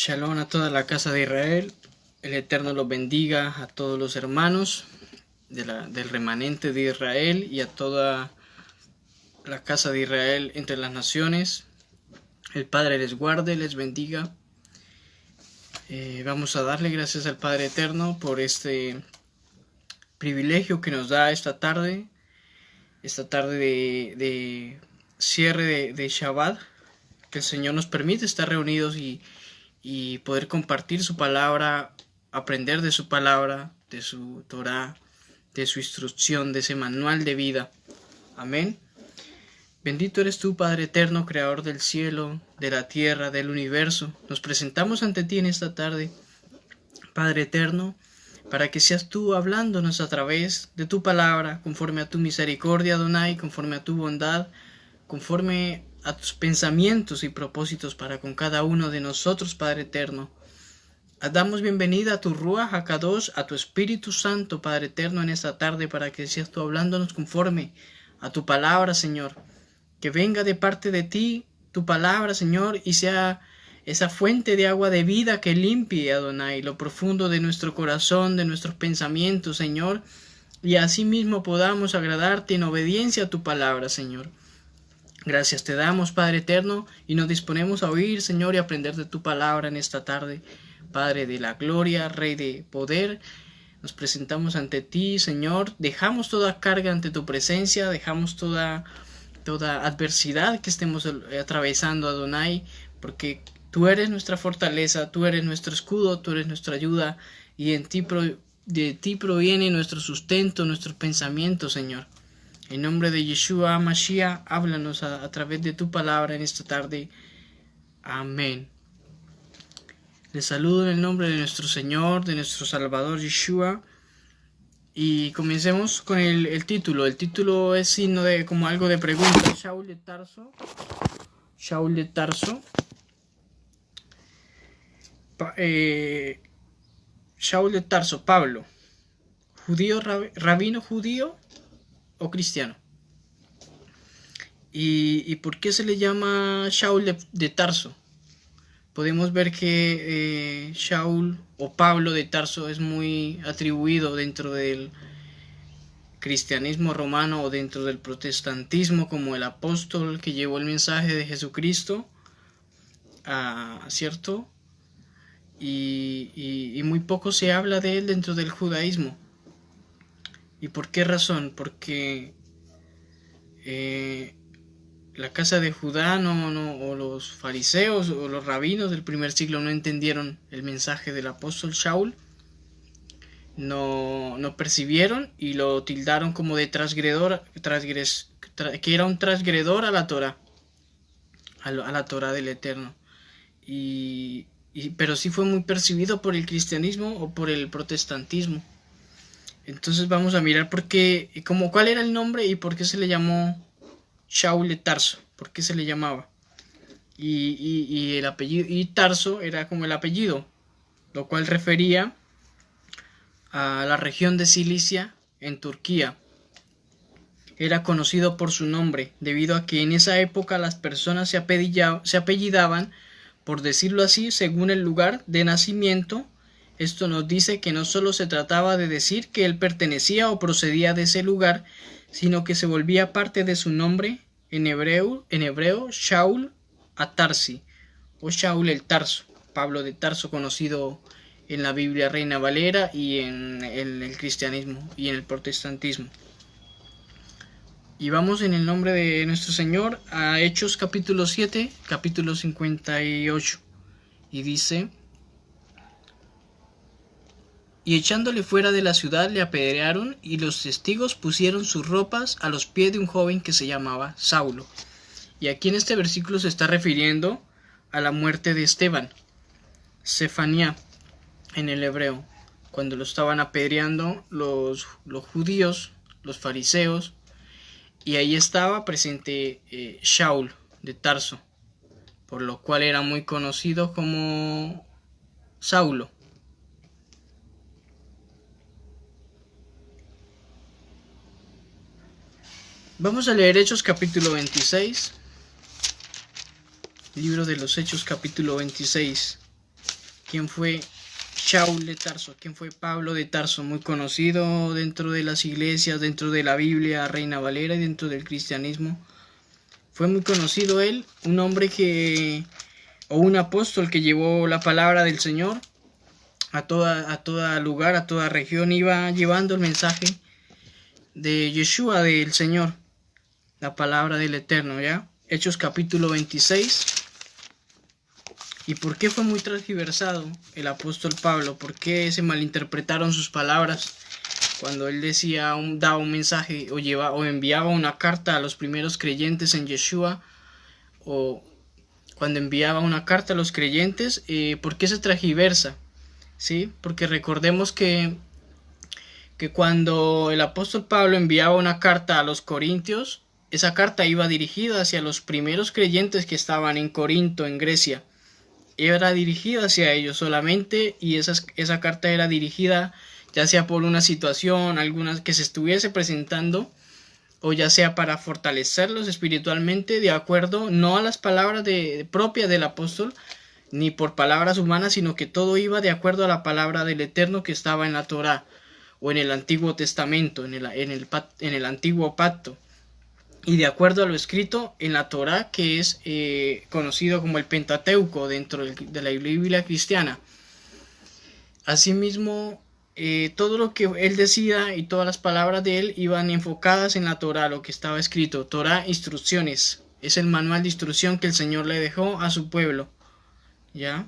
Shalom a toda la casa de Israel. El Eterno los bendiga a todos los hermanos del remanente de Israel y a toda la casa de Israel entre las naciones. El Padre les guarde, les bendiga. Vamos a darle gracias al Padre Eterno por este privilegio que nos da esta tarde de cierre de Shabbat, que el Señor nos permite estar reunidos y poder compartir su palabra, aprender de su palabra, de su Torah, de su instrucción, de ese manual de vida. Amén. Bendito eres tú, Padre Eterno, Creador del cielo, de la tierra, del universo. Nos presentamos ante ti en esta tarde, Padre Eterno, para que seas tú hablándonos a través de tu palabra, conforme a tu misericordia, Adonai, conforme a tu bondad, conforme a tus pensamientos y propósitos para con cada uno de nosotros, Padre Eterno. Damos bienvenida a tu Ruach HaKadosh, a tu Espíritu Santo, Padre Eterno, en esta tarde, para que seas tú hablándonos conforme a tu palabra, Señor. Que venga de parte de ti tu palabra, Señor, y sea esa fuente de agua de vida que limpie, Adonai, lo profundo de nuestro corazón, de nuestros pensamientos, Señor, y así mismo podamos agradarte en obediencia a tu palabra, Señor. Gracias te damos, Padre Eterno, y nos disponemos a oír, Señor, y aprender de tu palabra en esta tarde. Padre de la gloria, Rey de poder, nos presentamos ante ti, Señor. Dejamos toda carga ante tu presencia, dejamos toda adversidad que estemos atravesando, Adonai, porque tú eres nuestra fortaleza, tú eres nuestro escudo, tú eres nuestra ayuda, y de ti proviene nuestro sustento, nuestros pensamientos, Señor. En nombre de Yeshua Mashiach, háblanos a través de tu palabra en esta tarde. Amén. Les saludo en el nombre de nuestro Señor, de nuestro Salvador Yeshua. Y comencemos con el título. El título es signo de como algo de pregunta. Shaul de Tarso. Shaul de Tarso, Pablo. Judío, rabino judío o cristiano. ¿Y por qué se le llama Shaul de Tarso? Podemos ver que Shaul o Pablo de Tarso es muy atribuido dentro del cristianismo romano o dentro del protestantismo como el apóstol que llevó el mensaje de Jesucristo, ¿cierto? Y muy poco se habla de él dentro del judaísmo. ¿Y por qué razón? Porque la casa de Judá o los fariseos o los rabinos del primer siglo no entendieron el mensaje del apóstol Shaul, no percibieron y lo tildaron como de transgredor, que era un transgredor a la Torah, a la Torah del Eterno. Pero sí fue muy percibido por el cristianismo o por el protestantismo. Entonces vamos a mirar cuál era el nombre y por qué se le llamó Shaul de Tarso, por qué se le llamaba. Y el apellido, y Tarso era como el apellido, lo cual refería a la región de Cilicia en Turquía. Era conocido por su nombre, debido a que en esa época las personas se apellidaban, por decirlo así, según el lugar de nacimiento. Esto nos dice que no solo se trataba de decir que él pertenecía o procedía de ese lugar, sino que se volvía parte de su nombre en hebreo Shaul Atarsi, o Shaul el Tarso, Pablo de Tarso, conocido en la Biblia Reina Valera y en el cristianismo y en el protestantismo. Y vamos en el nombre de nuestro Señor a Hechos capítulo 7, capítulo 58, y dice: y echándole fuera de la ciudad le apedrearon, y los testigos pusieron sus ropas a los pies de un joven que se llamaba Saulo. Y aquí en este versículo se está refiriendo a la muerte de Esteban, Sefanía en el hebreo, cuando lo estaban apedreando los judíos, los fariseos, y ahí estaba presente Shaul de Tarso, por lo cual era muy conocido como Saulo. Vamos a leer Hechos capítulo 26, libro de los Hechos capítulo 26. ¿Quién fue Shaul de Tarso? ¿Quién fue Pablo de Tarso? Muy conocido dentro de las iglesias, dentro de la Biblia, Reina Valera y dentro del cristianismo. Fue muy conocido él, un hombre o un apóstol que llevó la palabra del Señor a todo lugar, a toda región, iba llevando el mensaje de Yeshua, del Señor, la palabra del Eterno, ¿ya? Hechos capítulo 26. ¿Y por qué fue muy transgiversado el apóstol Pablo? ¿Por qué se malinterpretaron sus palabras cuando él daba un mensaje o enviaba una carta a los primeros creyentes en Yeshua, o cuando enviaba una carta a los creyentes? ¿Por qué se transgiversa? ¿Sí? Porque recordemos que cuando el apóstol Pablo enviaba una carta a los corintios, esa carta iba dirigida hacia los primeros creyentes que estaban en Corinto, en Grecia. Era dirigida hacia ellos solamente, y esa carta era dirigida ya sea por una situación alguna que se estuviese presentando, o ya sea para fortalecerlos espiritualmente, de acuerdo no a las palabras propias del apóstol, ni por palabras humanas, sino que todo iba de acuerdo a la palabra del Eterno que estaba en la Torá, o en el Antiguo Testamento, en el Antiguo Pacto, y de acuerdo a lo escrito en la Torá, que es conocido como el Pentateuco dentro de la Biblia cristiana. Asimismo, todo lo que él decía y todas las palabras de él iban enfocadas en la Torá, lo que estaba escrito. Torá, instrucciones, es el manual de instrucción que el Señor le dejó a su pueblo, ¿ya?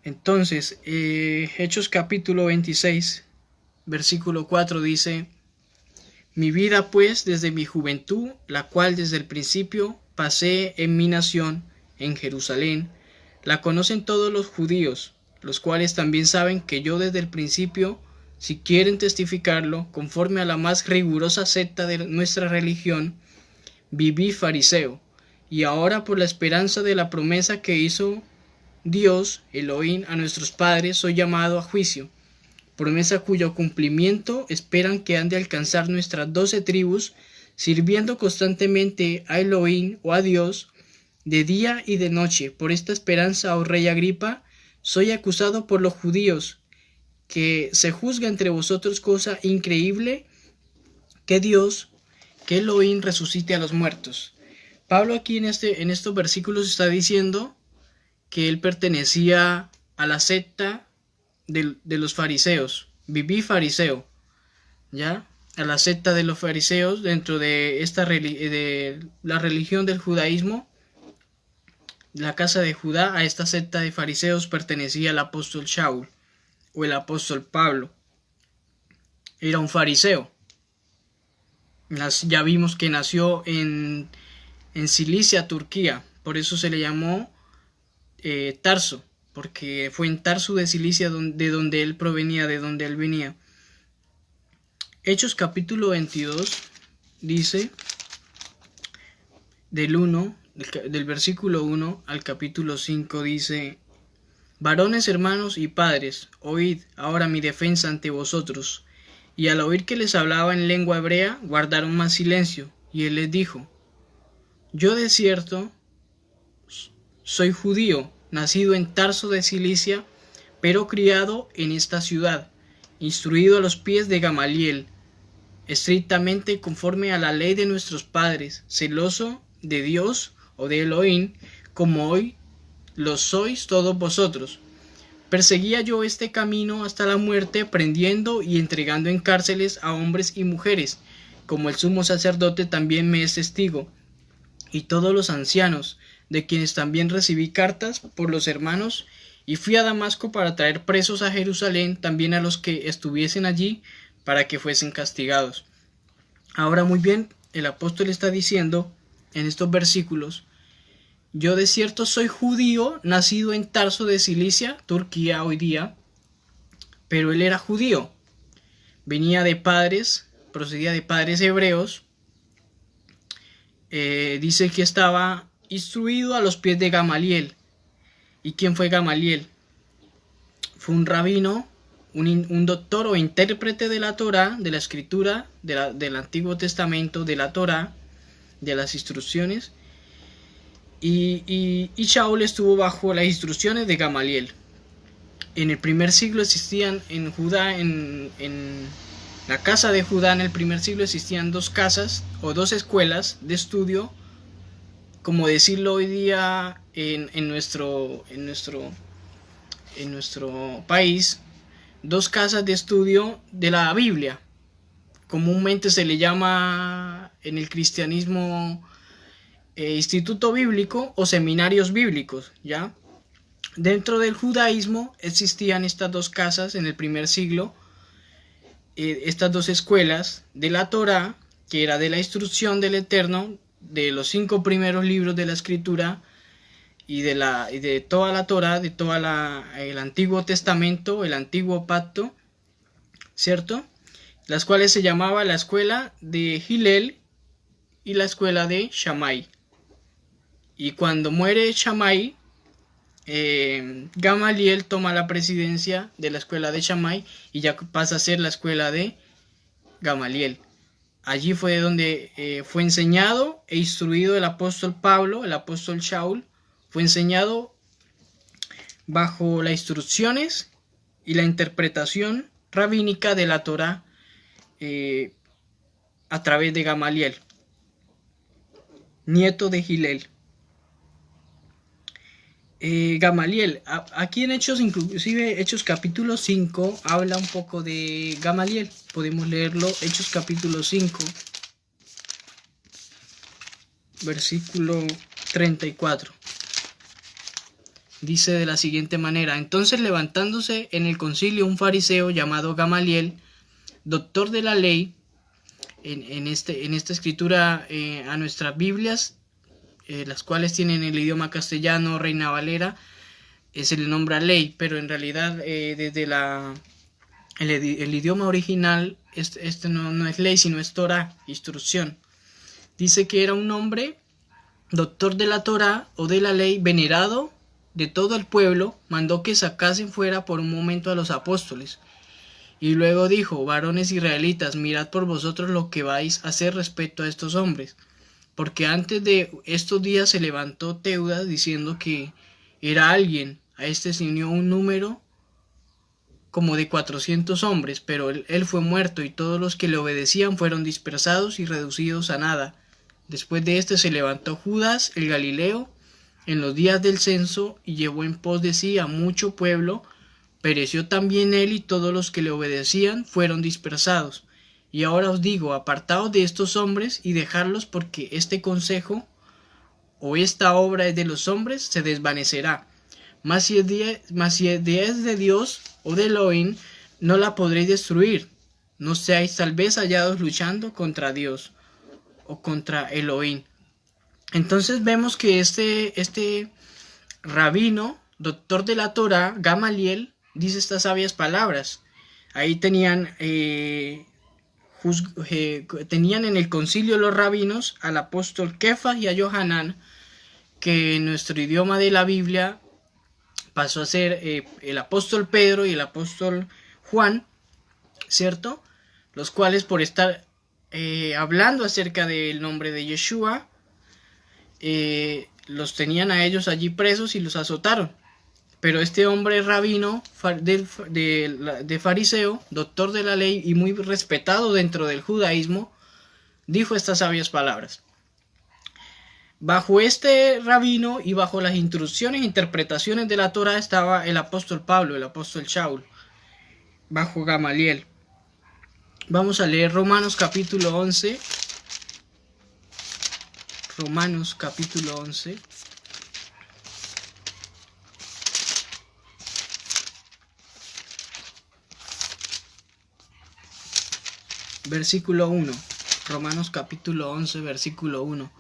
Entonces, Hechos capítulo 26, versículo 4 dice: mi vida pues desde mi juventud, la cual desde el principio pasé en mi nación, en Jerusalén, la conocen todos los judíos, los cuales también saben que yo desde el principio, si quieren testificarlo, conforme a la más rigurosa secta de nuestra religión, viví fariseo, y ahora por la esperanza de la promesa que hizo Dios, Elohim, a nuestros padres, soy llamado a juicio, promesa cuyo cumplimiento esperan que han de alcanzar nuestras 12 tribus, sirviendo constantemente a Elohim o a Dios, de día y de noche. Por esta esperanza, oh rey Agripa, soy acusado por los judíos, que se juzga entre vosotros cosa increíble, que Dios, que Elohim resucite a los muertos. Pablo aquí en estos versículos está diciendo que él pertenecía a la secta de los fariseos. Viví fariseo, ¿ya? A la secta de los fariseos dentro de de la religión del judaísmo, la casa de Judá. A esta secta de fariseos pertenecía el apóstol Shaul o el apóstol Pablo. Era un fariseo. Ya vimos que nació en Cilicia, Turquía. Por eso se le llamó Tarso, porque fue en Tarso de Cilicia de donde él provenía, de donde él venía. Hechos capítulo 22 dice, del versículo 1 al capítulo 5 dice: varones, hermanos y padres, oíd ahora mi defensa ante vosotros. Y al oír que les hablaba en lengua hebrea, guardaron más silencio. Y él les dijo: yo de cierto soy judío, nacido en Tarso de Cilicia, pero criado en esta ciudad, instruido a los pies de Gamaliel, estrictamente conforme a la ley de nuestros padres, celoso de Dios o de Elohim, como hoy lo sois todos vosotros. Perseguía yo este camino hasta la muerte, prendiendo y entregando en cárceles a hombres y mujeres, como el sumo sacerdote también me es testigo, y todos los ancianos, de quienes también recibí cartas por los hermanos, y fui a Damasco para traer presos a Jerusalén también a los que estuviesen allí, para que fuesen castigados. Ahora muy bien, el apóstol está diciendo en estos versículos: yo de cierto soy judío, nacido en Tarso de Cilicia, Turquía hoy día, pero él era judío, procedía de padres hebreos. Dice que estaba instruido a los pies de Gamaliel. ¿Y quién fue Gamaliel? Fue un rabino, un doctor o intérprete de la Torá, de la escritura, del Antiguo Testamento, de la Torá, de las instrucciones. y Shaul estuvo bajo las instrucciones de Gamaliel. En el primer siglo existían en Judá, en la casa de Judá en el primer siglo existían dos casas o dos escuelas de estudio, como decirlo hoy día en nuestro país, dos casas de estudio de la Biblia. Comúnmente se le llama en el cristianismo instituto bíblico o seminarios bíblicos, ¿ya? Dentro del judaísmo existían estas dos casas en el primer siglo, estas dos escuelas de la Torá, que era de la instrucción del Eterno, de los 5 primeros libros de la Escritura y de toda la Torá, de todo el Antiguo Testamento, el Antiguo Pacto, ¿cierto? Las cuales se llamaba la escuela de Hillel y la escuela de Shammai. Y cuando muere Shammai, Gamaliel toma la presidencia de la escuela de Shammai y ya pasa a ser la escuela de Gamaliel. Allí fue donde fue enseñado e instruido el apóstol Pablo, el apóstol Shaul. Fue enseñado bajo las instrucciones y la interpretación rabínica de la Torá a través de Gamaliel, nieto de Hillel. Gamaliel, aquí en Hechos, inclusive Hechos capítulo 5, habla un poco de Gamaliel. Podemos leerlo, Hechos capítulo 5, versículo 34. Dice de la siguiente manera: entonces levantándose en el concilio un fariseo llamado Gamaliel, doctor de la ley, en esta escritura a nuestras Biblias, las cuales tienen el idioma castellano Reina Valera, se le nombra ley, pero en realidad desde el idioma original este no es ley, sino es Torah, instrucción. Dice que era un hombre, doctor de la Torah o de la ley, venerado de todo el pueblo. Mandó que sacasen fuera por un momento a los apóstoles. Y luego dijo: varones israelitas, mirad por vosotros lo que vais a hacer respecto a estos hombres. Porque antes de estos días se levantó Teudas diciendo que era alguien. A este se unió un número como de 400 hombres, pero él fue muerto y todos los que le obedecían fueron dispersados y reducidos a nada. Después de este se levantó Judas el Galileo en los días del censo y llevó en pos de sí a mucho pueblo. Pereció también él y todos los que le obedecían fueron dispersados. Y ahora os digo, apartaos de estos hombres y dejadlos, porque este consejo o esta obra es de los hombres, se desvanecerá. Mas si es de Dios o de Elohim, no la podréis destruir. No seáis tal vez hallados luchando contra Dios o contra Elohim. Entonces vemos que este rabino, doctor de la Torá, Gamaliel, dice estas sabias palabras. Ahí tenían en el concilio los rabinos al apóstol Kefas y a Yohanan, que en nuestro idioma de la Biblia pasó a ser el apóstol Pedro y el apóstol Juan, ¿cierto? Los cuales, por estar hablando acerca del nombre de Yeshua, los tenían a ellos allí presos y los azotaron. Pero este hombre rabino de fariseo, doctor de la ley y muy respetado dentro del judaísmo, dijo estas sabias palabras. Bajo este rabino y bajo las instrucciones e interpretaciones de la Torá estaba el apóstol Pablo, el apóstol Shaul, bajo Gamaliel. Vamos a leer Romanos capítulo 11. Romanos capítulo 11. Versículo 1. Romanos capítulo 11, versículo 1.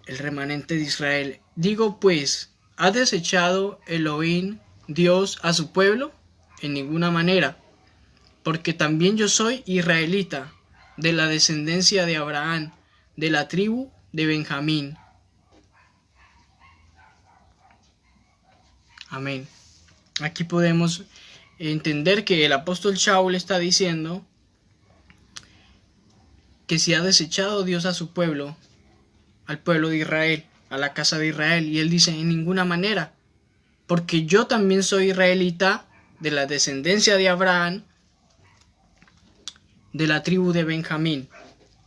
El remanente de Israel. Digo pues, ¿ha desechado Elohim, Dios, a su pueblo? En ninguna manera. Porque también yo soy israelita, de la descendencia de Abraham, de la tribu de Benjamín. Amén. Aquí podemos entender que el apóstol Shaul está diciendo que si ha desechado Dios a su pueblo, al pueblo de Israel. a la casa de Israel. Y él dice, en ninguna manera, porque yo también soy israelita, de la descendencia de Abraham, de la tribu de Benjamín.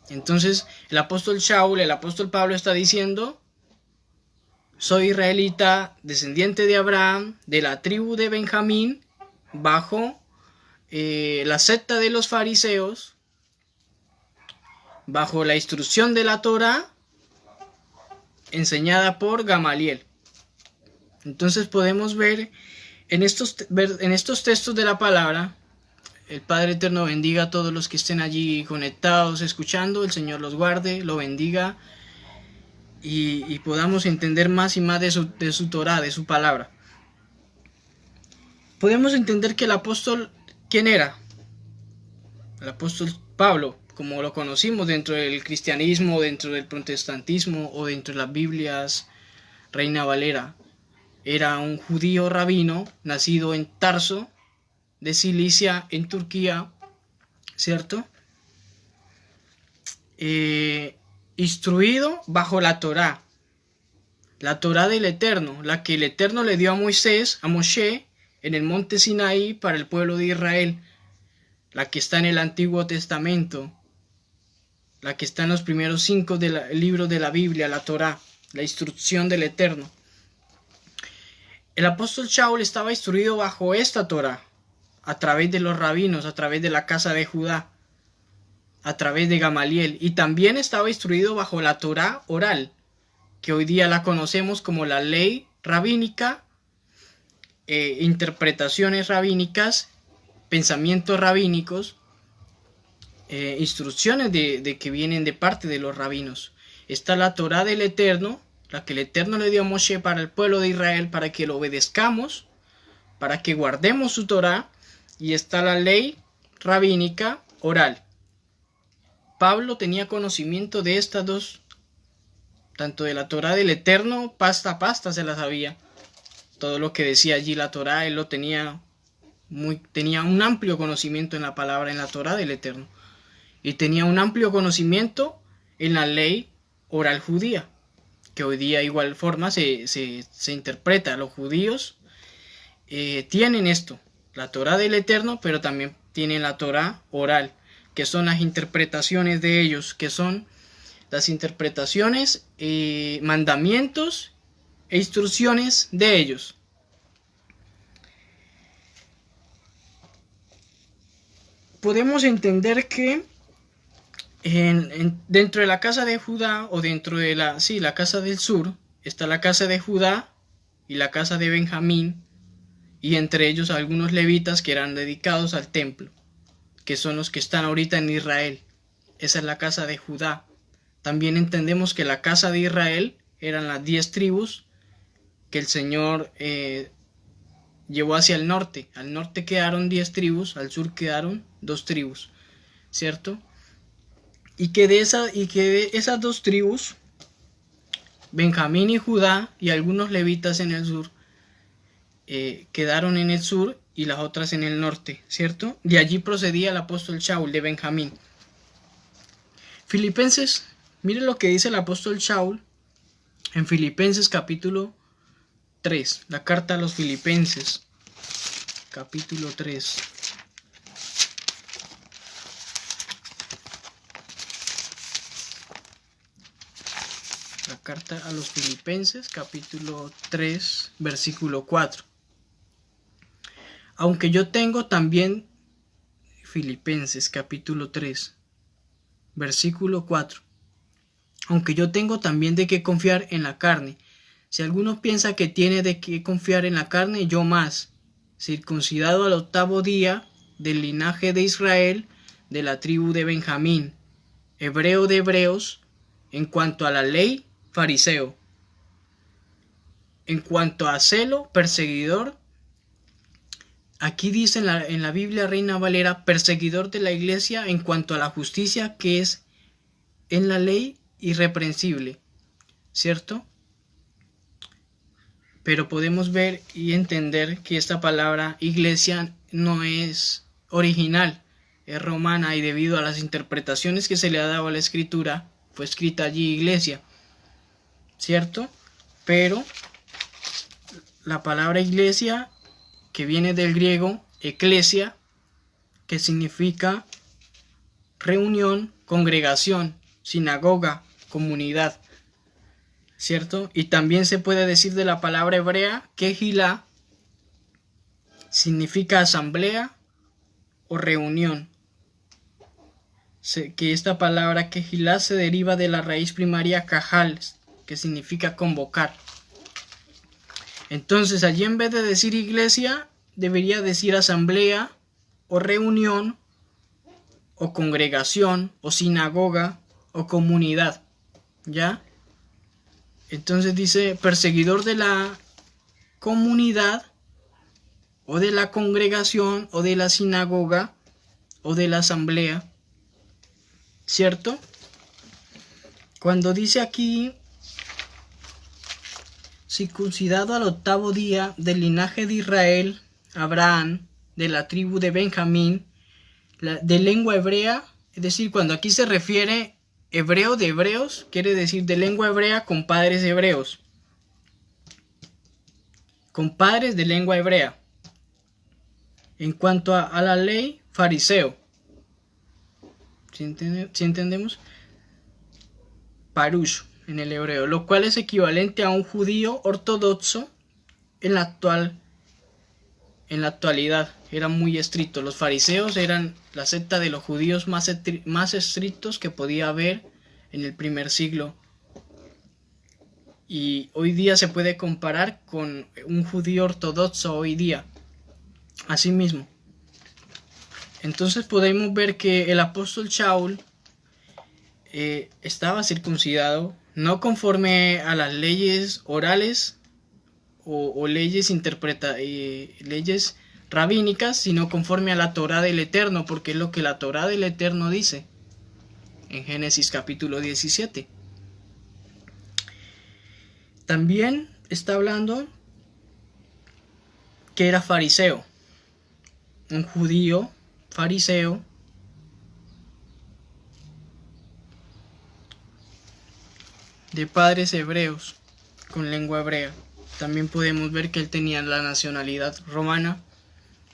Entonces el apóstol Pablo está diciendo, soy israelita, descendiente de Abraham, de la tribu de Benjamín, bajo la secta de los fariseos, bajo la instrucción de la Torá, enseñada por Gamaliel. Entonces podemos ver en estos textos de la palabra. El Padre Eterno bendiga a todos los que estén allí conectados, escuchando. El Señor los guarde, lo bendiga, y podamos entender más y más de su Torá, de su palabra. Podemos entender que el apóstol, ¿quién era? El apóstol Pablo, como lo conocimos dentro del cristianismo, dentro del protestantismo o dentro de las Biblias Reina Valera. Era un judío rabino, nacido en Tarso, de Cilicia, en Turquía, ¿cierto? Instruido bajo la Torá del Eterno, la que el Eterno le dio a Moisés, a Moshe, en el monte Sinaí para el pueblo de Israel, la que está en el Antiguo Testamento, la que está en los primeros 5 libros de la Biblia, la Torá, la instrucción del Eterno. El apóstol Shaul estaba instruido bajo esta Torá, a través de los rabinos, a través de la casa de Judá, a través de Gamaliel, y también estaba instruido bajo la Torá oral, que hoy día la conocemos como la ley rabínica, interpretaciones rabínicas, pensamientos rabínicos, instrucciones de que vienen de parte de los rabinos. Está la Torá del Eterno, la que el Eterno le dio a Moshe para el pueblo de Israel, para que lo obedezcamos, para que guardemos su Torá. Y está la ley rabínica oral. Pablo tenía conocimiento de estas dos, tanto de la Torá del Eterno, pasta a pasta se la sabía. Todo lo que decía allí la Torá, él lo tenía un amplio conocimiento en la palabra, en la Torá del Eterno. Y tenía un amplio conocimiento en la ley oral judía, que hoy día de igual forma se interpreta. Los judíos tienen esto, la Torá del Eterno, pero también tienen la Torá oral, que son las interpretaciones de ellos, que son las interpretaciones, mandamientos e instrucciones de ellos. Podemos entender que dentro de la casa de Judá, o dentro de la casa del sur, está la casa de Judá y la casa de Benjamín, y entre ellos algunos levitas que eran dedicados al templo, que son los que están ahorita en Israel. Esa es la casa de Judá. También entendemos que la casa de Israel eran las 10 tribus que el Señor llevó hacia el norte. Al norte quedaron 10 tribus, al sur quedaron 2 tribus, ¿cierto? Y que de esas 2 tribus, Benjamín y Judá y algunos levitas en el sur, quedaron en el sur y las otras en el norte, ¿cierto? De allí procedía el apóstol Shaul, de Benjamín. Filipenses, mire lo que dice el apóstol Shaul en Filipenses capítulo 3, la carta a los Filipenses, capítulo 3. La carta a los Filipenses, capítulo 3, versículo 4. Aunque yo tengo también, Filipenses capítulo 3, versículo 4. Aunque yo tengo también de qué confiar en la carne. Si alguno piensa que tiene de qué confiar en la carne, yo más, circuncidado al 8º día, del linaje de Israel, de la tribu de Benjamín, hebreo de hebreos, en cuanto a la ley, fariseo, en cuanto a celo, perseguidor. Aquí dice en la Biblia Reina Valera, perseguidor de la iglesia en cuanto a la justicia que es en la ley irreprensible, ¿cierto? Pero podemos ver y entender que esta palabra iglesia no es original, es romana, y debido a las interpretaciones que se le ha dado a la escritura, fue escrita allí iglesia, ¿cierto? Pero la palabra iglesia, que viene del griego eclesia, que significa reunión, congregación, sinagoga, comunidad, ¿cierto? Y también se puede decir de la palabra hebrea kehilá, significa asamblea o reunión. Que esta palabra kehilá se deriva de la raíz primaria kahal, que significa convocar. Entonces allí, en vez de decir iglesia, debería decir asamblea o reunión o congregación o sinagoga o comunidad, ¿ya? Entonces dice perseguidor de la comunidad o de la congregación o de la sinagoga o de la asamblea, ¿cierto? Cuando dice aquí circuncidado al 8º día del linaje de Israel, Abraham, de la tribu de Benjamín, de lengua hebrea, es decir, cuando aquí se refiere hebreo de hebreos, quiere decir de lengua hebrea con padres hebreos, con padres de lengua hebrea. En cuanto a la ley, fariseo. ¿Sí entendemos? Parush en el hebreo, lo cual es equivalente a un judío ortodoxo en la actualidad. Eran muy estrictos. Los fariseos eran la secta de los judíos más estrictos que podía haber en el primer siglo. Y hoy día se puede comparar con un judío ortodoxo hoy día. Asimismo. Entonces podemos ver que el apóstol Shaul estaba circuncidado, no conforme a las leyes orales o leyes leyes rabínicas, sino conforme a la Torá del Eterno, porque es lo que la Torá del Eterno dice en Génesis capítulo 17. También está hablando que era fariseo, un judío fariseo, de padres hebreos con lengua hebrea. También podemos ver que él tenía la nacionalidad romana,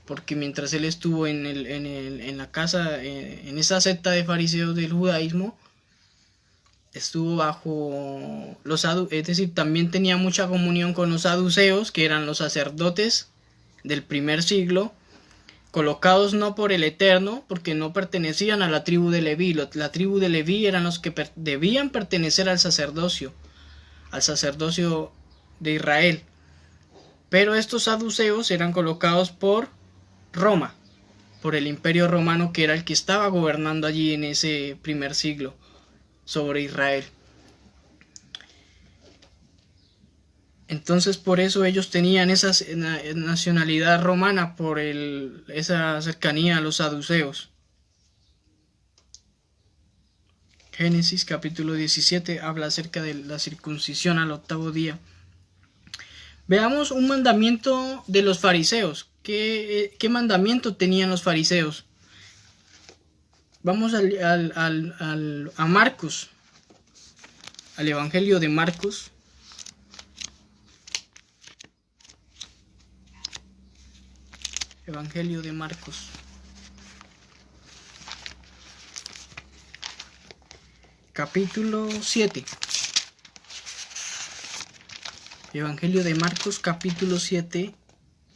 porque mientras él estuvo en la casa, en esa secta de fariseos del judaísmo, estuvo bajo los es decir, también tenía mucha comunión con los saduceos, que eran los sacerdotes del primer siglo, colocados no por el Eterno, porque no pertenecían a la tribu de Leví. La tribu de Leví eran los que debían pertenecer al sacerdocio de Israel. Pero estos saduceos eran colocados por Roma, por el imperio romano, que era el que estaba gobernando allí en ese primer siglo sobre Israel. Entonces por eso ellos tenían esa nacionalidad romana, por esa cercanía a los saduceos. Génesis capítulo 17 habla acerca de la circuncisión al 8º día. Veamos un mandamiento de los fariseos. ¿Qué mandamiento tenían los fariseos? Vamos a Marcos, al Evangelio de Marcos. Evangelio de Marcos. Capítulo 7. Evangelio de Marcos, capítulo 7,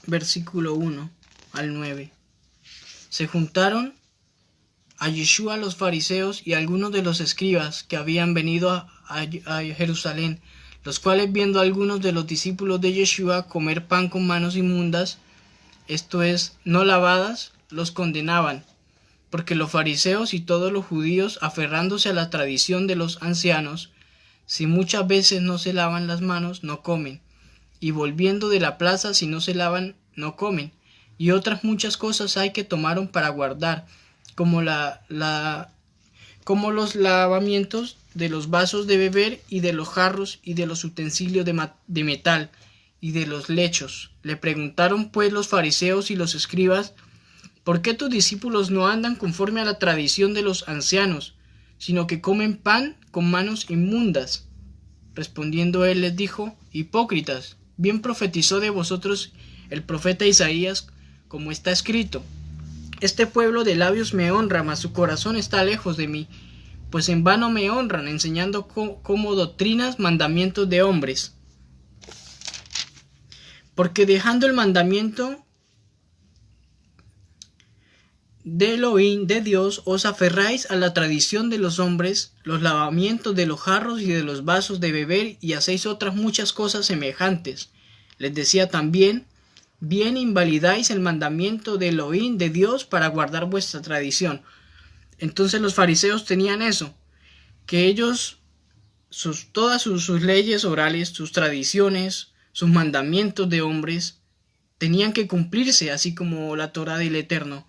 versículo 1 al 9. Se juntaron a Yeshua los fariseos y algunos de los escribas que habían venido a Jerusalén, los cuales, viendo a algunos de los discípulos de Yeshua comer pan con manos inmundas, esto es, no lavadas, los condenaban, porque los fariseos y todos los judíos, aferrándose a la tradición de los ancianos, si muchas veces no se lavan las manos, no comen, y volviendo de la plaza, si no se lavan, no comen, y otras muchas cosas hay que tomaron para guardar, como los lavamientos de los vasos de beber y de los jarros y de los utensilios de metal y de los lechos. Le preguntaron pues los fariseos y los escribas: ¿por qué tus discípulos no andan conforme a la tradición de los ancianos, sino que comen pan con manos inmundas? Respondiendo él les dijo: hipócritas, bien profetizó de vosotros el profeta Isaías, como está escrito: este pueblo de labios me honra, mas su corazón está lejos de mí, pues en vano me honran, enseñando como doctrinas mandamientos de hombres. Porque dejando el mandamiento de Elohim, de Dios, os aferráis a la tradición de los hombres, los lavamientos de los jarros y de los vasos de beber, y hacéis otras muchas cosas semejantes. Les decía también: bien invalidáis el mandamiento de Elohim, de Dios, para guardar vuestra tradición. Entonces los fariseos tenían eso, que ellos, todas sus leyes orales, sus tradiciones, sus mandamientos de hombres, tenían que cumplirse, así como la Torá del Eterno.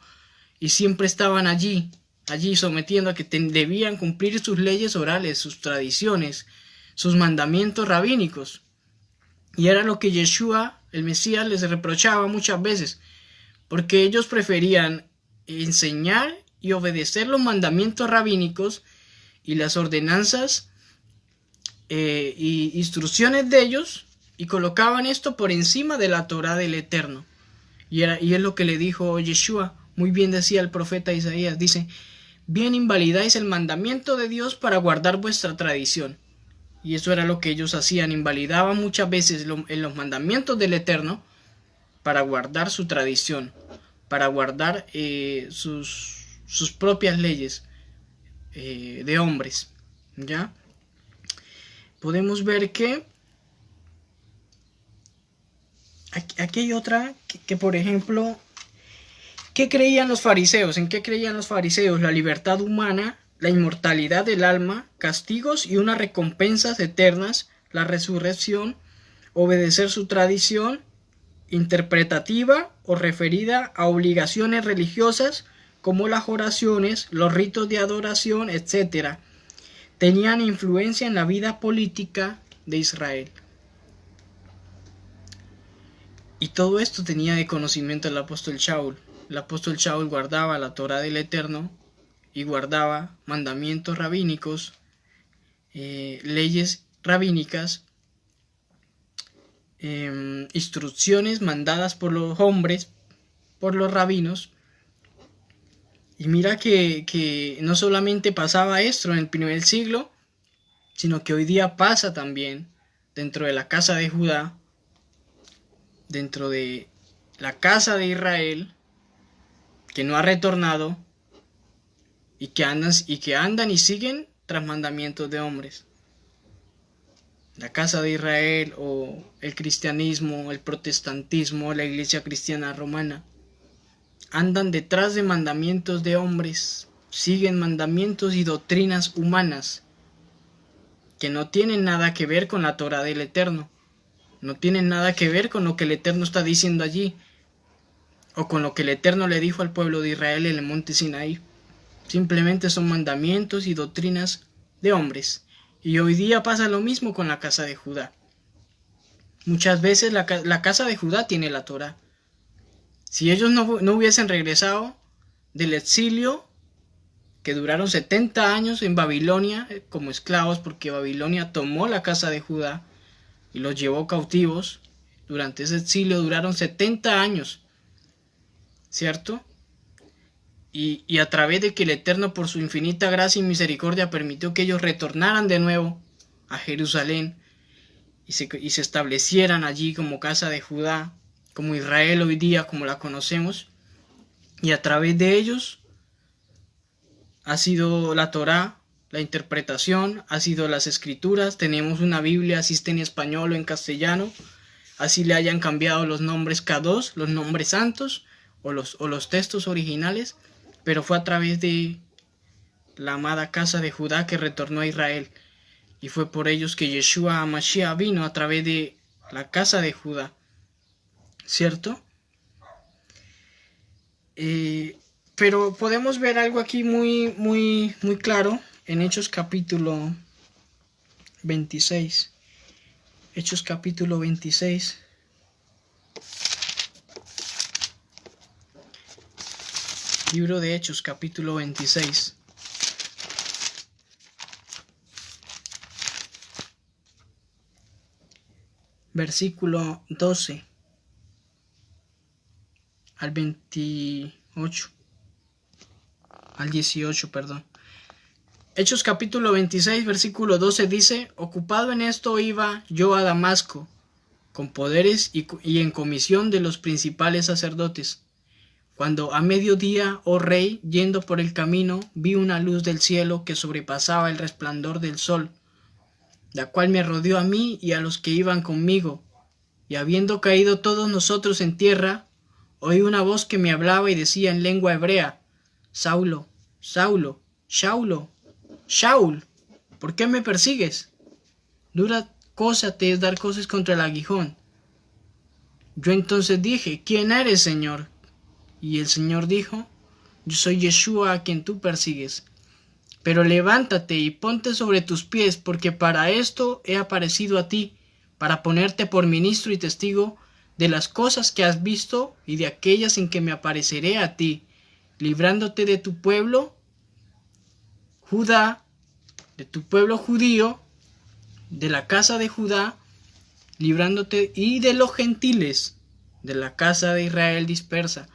Y siempre estaban allí sometiendo a que debían cumplir sus leyes orales, sus tradiciones, sus mandamientos rabínicos. Y era lo que Yeshua, el Mesías, les reprochaba muchas veces, porque ellos preferían enseñar y obedecer los mandamientos rabínicos y las ordenanzas y instrucciones de ellos, y colocaban esto por encima de la Torá del Eterno. Y es lo que le dijo Yeshua. Muy bien decía el profeta Isaías, dice: bien invalidáis el mandamiento de Dios para guardar vuestra tradición. Y eso era lo que ellos hacían, invalidaban muchas veces en los mandamientos del Eterno para guardar su tradición, para guardar sus propias leyes de hombres. ¿Ya? Podemos ver que aquí hay otra que por ejemplo, ¿qué creían los fariseos? ¿En qué creían los fariseos? La libertad humana, la inmortalidad del alma, castigos y unas recompensas eternas, la resurrección, obedecer su tradición interpretativa o referida a obligaciones religiosas como las oraciones, los ritos de adoración, etc. Tenían influencia en la vida política de Israel. Y todo esto tenía de conocimiento el apóstol Shaul. El apóstol Shaul guardaba la Torá del Eterno y guardaba mandamientos rabínicos, leyes rabínicas, instrucciones mandadas por los hombres, por los rabinos. Y mira que no solamente pasaba esto en el primer siglo, sino que hoy día pasa también dentro de la casa de Judá, dentro de la casa de Israel, que no ha retornado y que andan y siguen tras mandamientos de hombres. La casa de Israel, o el cristianismo, el protestantismo, la iglesia cristiana romana, andan detrás de mandamientos de hombres, siguen mandamientos y doctrinas humanas que no tienen nada que ver con la Torá del Eterno, no tienen nada que ver con lo que el Eterno está diciendo allí, o con lo que el Eterno le dijo al pueblo de Israel en el monte Sinaí. Simplemente son mandamientos y doctrinas de hombres. Y hoy día pasa lo mismo con la casa de Judá. Muchas veces la casa de Judá tiene la Torá. Si ellos no hubiesen regresado del exilio, que duraron 70 años en Babilonia como esclavos, porque Babilonia tomó la casa de Judá y los llevó cautivos, durante ese exilio duraron 70 años, ¿cierto? Y a través de que el Eterno, por su infinita gracia y misericordia, permitió que ellos retornaran de nuevo a Jerusalén y se establecieran allí como casa de Judá, como Israel hoy día, como la conocemos. Y a través de ellos ha sido la Torá, la interpretación, ha sido las escrituras. Tenemos una Biblia, así esté en español o en castellano, así le hayan cambiado los nombres Kadosh, los nombres santos o los textos originales, pero fue a través de la amada casa de Judá que retornó a Israel. Y fue por ellos que Yeshua HaMashiach vino, a través de la casa de Judá, ¿cierto? Pero podemos ver algo aquí muy claro en Hechos capítulo 26. Hechos capítulo 26. Libro de Hechos capítulo 26. versículo 12 al 28, al 18, perdón. Hechos capítulo 26, versículo 12 dice: ocupado en esto iba yo a Damasco, con poderes y en comisión de los principales sacerdotes. Cuando a mediodía, oh rey, yendo por el camino, vi una luz del cielo que sobrepasaba el resplandor del sol, la cual me rodeó a mí y a los que iban conmigo. Y habiendo caído todos nosotros en tierra, oí una voz que me hablaba y decía en lengua hebrea: Saulo, Saulo, Shaulo, Shaul, ¿por qué me persigues? Dura cosa te es dar cosas contra el aguijón. Yo entonces dije: ¿quién eres, Señor? Y el Señor dijo: yo soy Yeshua a quien tú persigues. Pero levántate y ponte sobre tus pies, porque para esto he aparecido a ti, para ponerte por ministro y testigo de las cosas que has visto y de aquellas en que me apareceré a ti, librándote de tu pueblo, Judá, de tu pueblo judío, de la casa de Judá, librándote y de los gentiles, de la casa de Israel dispersa,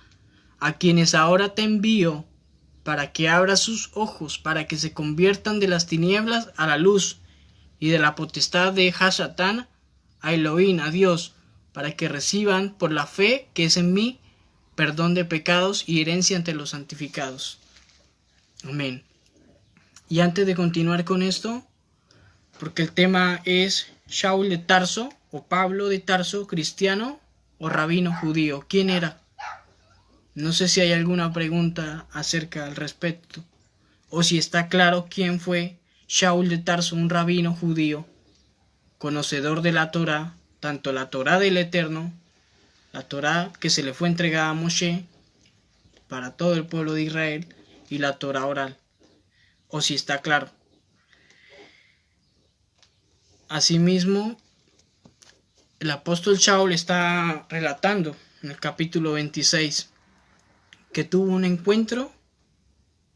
a quienes ahora te envío, para que abras sus ojos, para que se conviertan de las tinieblas a la luz, y de la potestad de Hasatán a Elohim, a Dios, para que reciban por la fe que es en mí perdón de pecados y herencia ante los santificados. Amén. Y antes de continuar con esto, porque el tema es Shaul de Tarso, o Pablo de Tarso, cristiano o rabino judío, ¿quién era? No sé si hay alguna pregunta acerca al respecto, o si está claro quién fue Shaul de Tarso, un rabino judío, conocedor de la Torá, tanto la Torá del Eterno, la Torá que se le fue entregada a Moshe para todo el pueblo de Israel, y la Torá oral, o si está claro. Asimismo, el apóstol Shaul está relatando en el capítulo 26 que tuvo un encuentro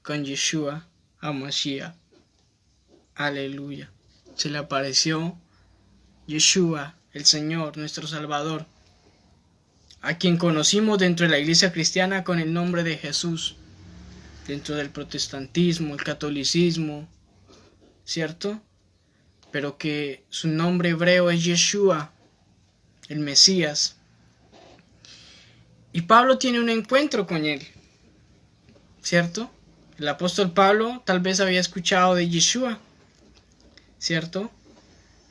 con Yeshua HaMashiach. Aleluya. Se le apareció Yeshua, el Señor, nuestro Salvador, a quien conocimos dentro de la iglesia cristiana con el nombre de Jesús, dentro del protestantismo, el catolicismo, ¿cierto? Pero que su nombre hebreo es Yeshua, el Mesías. Y Pablo tiene un encuentro con él, ¿cierto? El apóstol Pablo tal vez había escuchado de Yeshua, ¿cierto?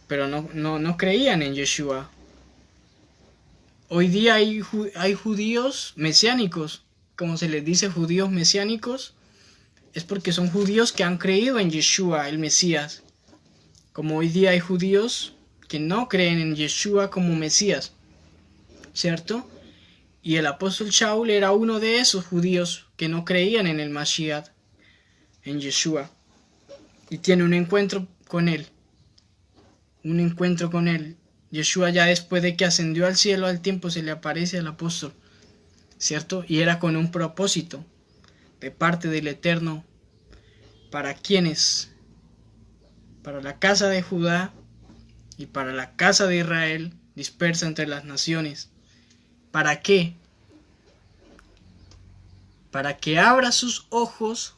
Pero no creían en Yeshua. Hoy día hay judíos mesiánicos, como se les dice judíos mesiánicos, es porque son judíos que han creído en Yeshua, el Mesías. Como hoy día hay judíos que no creen en Yeshua como Mesías, ¿cierto? Y el apóstol Shaul era uno de esos judíos que no creían en el Mashiach, en Yeshua. Y tiene un encuentro con él. Un encuentro con él. Yeshua, ya después de que ascendió al cielo, al tiempo se le aparece al apóstol, ¿cierto? Y era con un propósito de parte del Eterno. ¿Para quiénes? Para la casa de Judá y para la casa de Israel, dispersa entre las naciones. ¿Para qué? Para que abra sus ojos,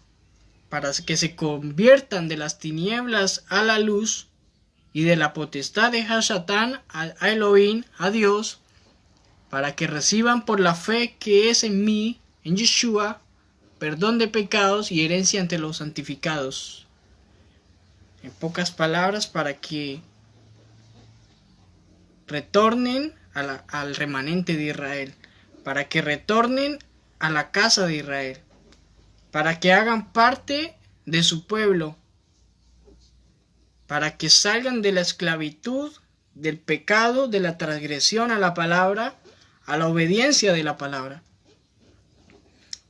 para que se conviertan de las tinieblas a la luz, y de la potestad de Hasatán a Elohim, a Dios, para que reciban por la fe que es en mí, en Yeshua, perdón de pecados y herencia ante los santificados. En pocas palabras, para que retornen al remanente de Israel, para que retornen a la casa de Israel, para que hagan parte de su pueblo, para que salgan de la esclavitud, del pecado, de la transgresión a la palabra, a la obediencia de la palabra,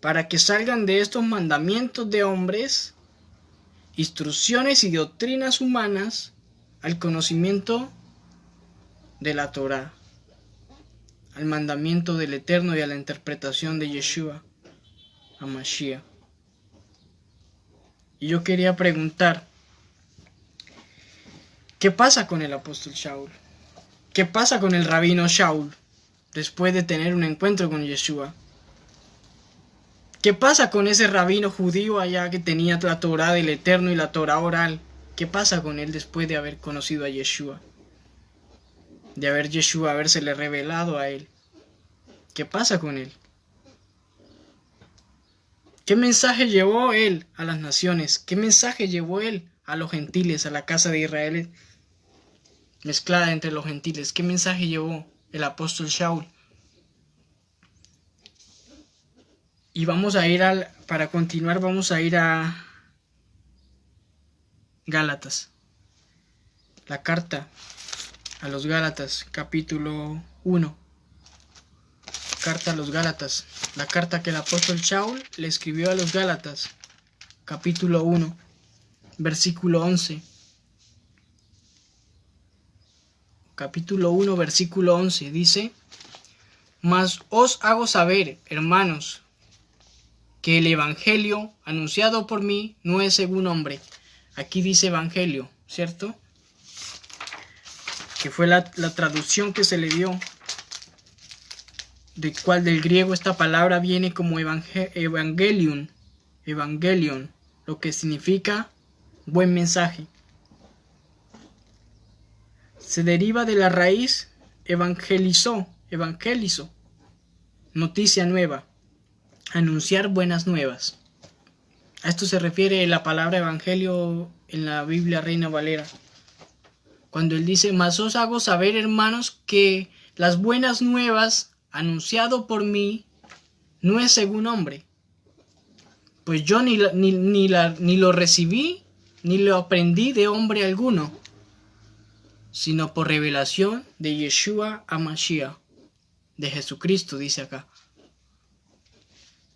para que salgan de estos mandamientos de hombres, instrucciones y doctrinas humanas, al conocimiento de la Torá, al mandamiento del Eterno y a la interpretación de Yeshua HaMashiach. Y yo quería preguntar, ¿qué pasa con el apóstol Shaul? ¿Qué pasa con el rabino Shaul después de tener un encuentro con Yeshua? ¿Qué pasa con ese rabino judío allá que tenía la Torá del Eterno y la Torá oral? ¿Qué pasa con él después de haber conocido a Yeshua? De haber Yeshua habérsele revelado a él. ¿Qué pasa con él? ¿Qué mensaje llevó él a las naciones? ¿Qué mensaje llevó él a los gentiles, a la casa de Israel mezclada entre los gentiles? ¿Qué mensaje llevó el apóstol Shaul? Y vamos a ir para continuar, vamos a ir a Gálatas. La carta a los Gálatas, capítulo 1. Carta a los Gálatas. La carta que el apóstol Shaul le escribió a los Gálatas, capítulo 1, versículo 11. Capítulo 1, versículo 11 dice: Mas os hago saber, hermanos, que el evangelio anunciado por mí no es según hombre. Aquí dice evangelio, ¿cierto? Que fue la traducción que se le dio, del cual del griego esta palabra viene como evangelion, lo que significa buen mensaje. Se deriva de la raíz evangelizo, noticia nueva, anunciar buenas nuevas. A esto se refiere la palabra evangelio en la Biblia Reina Valera. Cuando él dice: Mas os hago saber, hermanos, que las buenas nuevas anunciado por mí no es según hombre. Pues yo ni lo recibí ni lo aprendí de hombre alguno, sino por revelación de Yeshua HaMashiach, de Jesucristo, dice acá.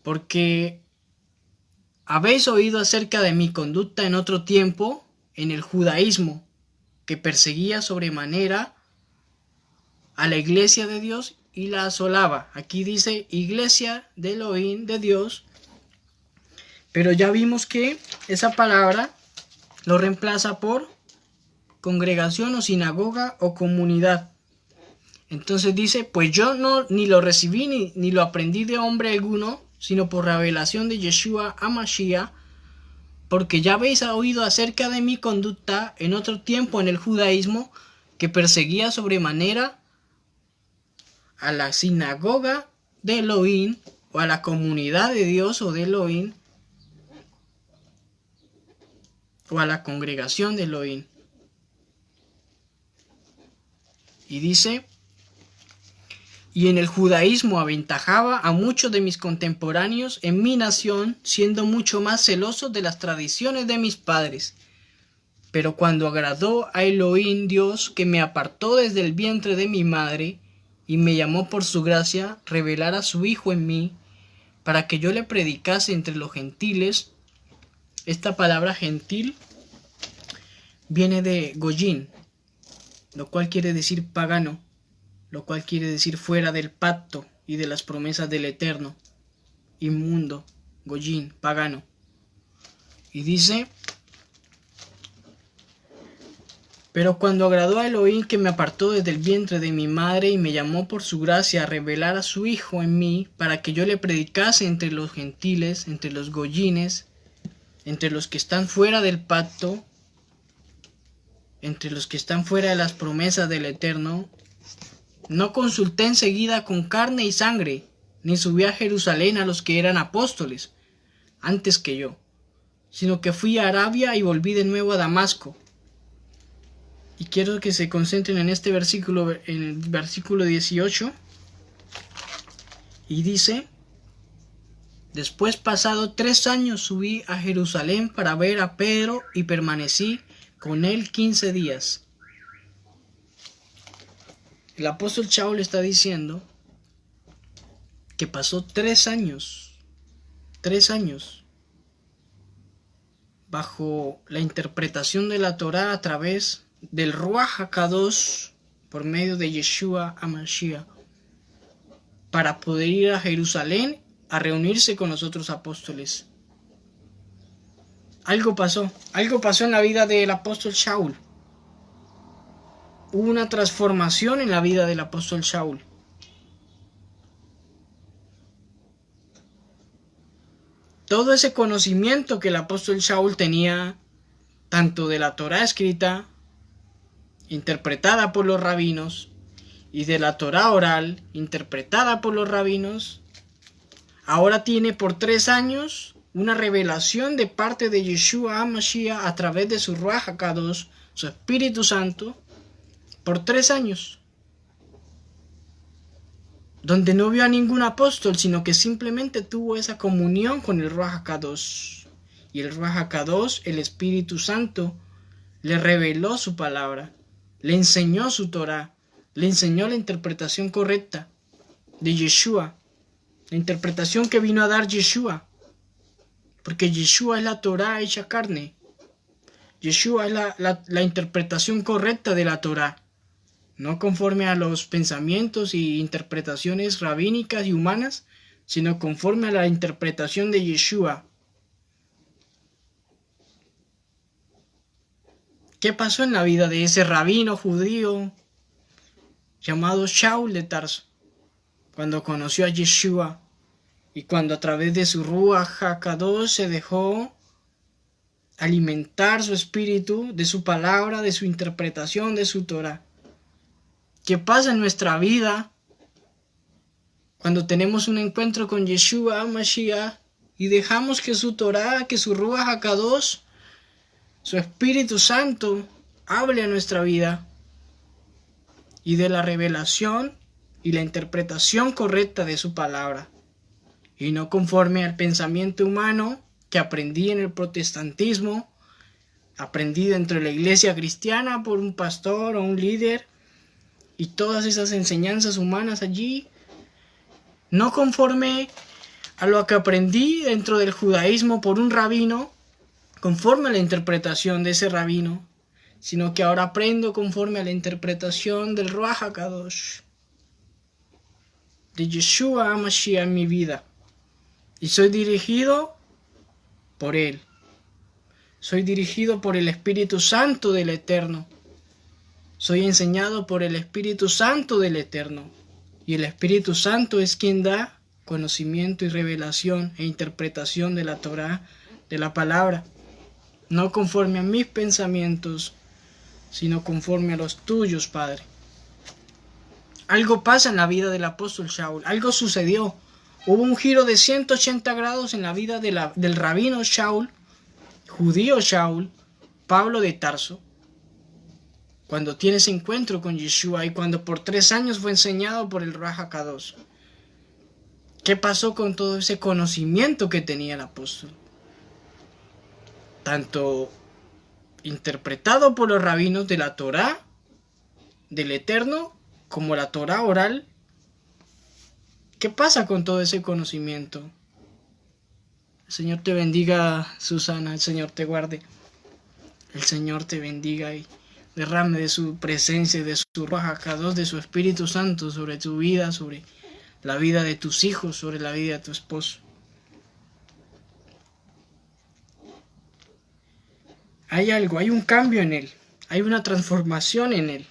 Porque habéis oído acerca de mi conducta en otro tiempo en el judaísmo, que perseguía sobremanera a la iglesia de Dios y la asolaba. Aquí dice iglesia de Elohim, de Dios, pero ya vimos que esa palabra lo reemplaza por congregación o sinagoga o comunidad. Entonces dice: pues yo ni lo recibí ni lo aprendí de hombre alguno, sino por revelación de Yeshua HaMashiach, porque ya habéis oído acerca de mi conducta en otro tiempo en el judaísmo, que perseguía sobremanera a la sinagoga de Elohim, o a la comunidad de Dios o de Elohim, o a la congregación de Elohim. Y dice: y en el judaísmo aventajaba a muchos de mis contemporáneos en mi nación, siendo mucho más celoso de las tradiciones de mis padres. Pero cuando agradó a Elohim Dios, que me apartó desde el vientre de mi madre, y me llamó por su gracia, revelar a su Hijo en mí, para que yo le predicase entre los gentiles. Esta palabra gentil viene de goyín, lo cual quiere decir pagano, lo cual quiere decir fuera del pacto y de las promesas del Eterno, inmundo, goyín, pagano. Y dice: pero cuando agradó a Elohim, que me apartó desde el vientre de mi madre y me llamó por su gracia a revelar a su Hijo en mí, para que yo le predicase entre los gentiles, entre los goyines, entre los que están fuera del pacto, entre los que están fuera de las promesas del Eterno, no consulté enseguida con carne y sangre, ni subí a Jerusalén a los que eran apóstoles antes que yo, sino que fui a Arabia y volví de nuevo a Damasco. Y quiero que se concentren en este versículo, en el versículo 18, y dice: después, pasado 3 años, subí a Jerusalén para ver a Pedro y permanecí con él 15 días. El apóstol Shaul está diciendo que pasó 3 años, bajo la interpretación de la Torá a través del Ruach HaKadosh, por medio de Yeshua HaMashiach, para poder ir a Jerusalén a reunirse con los otros apóstoles. Algo pasó en la vida del apóstol Shaul. hubo una transformación en la vida del apóstol Shaul. Todo ese conocimiento que el apóstol Shaul tenía, tanto de la Torá escrita, interpretada por los rabinos, y de la Torá oral, interpretada por los rabinos, ahora tiene por 3 años una revelación de parte de Yeshua HaMashiach a través de su Ruach HaKadosh, su Espíritu Santo, por 3 años, donde no vio a ningún apóstol, sino que simplemente tuvo esa comunión con el Ruach HaKadosh. Y el Ruach HaKadosh, el Espíritu Santo, le reveló su palabra, le enseñó su Torah, le enseñó la interpretación correcta de Yeshua, la interpretación que vino a dar Yeshua, porque Yeshua es la Torah hecha carne. Yeshua es la interpretación correcta de la Torah, no conforme a los pensamientos y interpretaciones rabínicas y humanas, sino conforme a la interpretación de Yeshua. ¿Qué pasó en la vida de ese rabino judío llamado Shaul de Tarso, cuando conoció a Yeshua y cuando a través de su Ruach HaKadosh se dejó alimentar su espíritu de su palabra, de su interpretación de su Torah? ¿Qué pasa en nuestra vida cuando tenemos un encuentro con Yeshua HaMashiach y dejamos que su Torah, que su Ruach HaKadosh, su Espíritu Santo, hable a nuestra vida? Y de la revelación y la interpretación correcta de su palabra, y no conforme al pensamiento humano que aprendí en el protestantismo, aprendí dentro de la iglesia cristiana por un pastor o un líder, y todas esas enseñanzas humanas allí, no conforme a lo que aprendí dentro del judaísmo por un rabino, conforme a la interpretación de ese rabino, sino que ahora aprendo conforme a la interpretación del Ruach HaKadosh, de Yeshua HaMashiach en mi vida. Y soy dirigido por Él. Soy dirigido por el Espíritu Santo del Eterno. Soy enseñado por el Espíritu Santo del Eterno. Y el Espíritu Santo es quien da conocimiento y revelación e interpretación de la Torah, de la palabra. No conforme a mis pensamientos, sino conforme a los tuyos, Padre. Algo pasa en la vida del apóstol Shaul, algo sucedió. Hubo un giro de 180 grados en la vida del rabino Shaul, judío Shaul, Pablo de Tarso, cuando tiene ese encuentro con Yeshua y cuando por 3 años fue enseñado por el Ruach HaKadosh. ¿Qué pasó con todo ese conocimiento que tenía el apóstol? Tanto interpretado por los rabinos de la Torá del Eterno como la Torá oral. ¿Qué pasa con todo ese conocimiento? El Señor te bendiga, Susana, el Señor te guarde, el Señor te bendiga y derrame de su presencia, de su Ruach HaKadosh, de su Espíritu Santo sobre tu vida, sobre la vida de tus hijos, sobre la vida de tu esposo. Hay algo, hay un cambio en él, hay una transformación en él.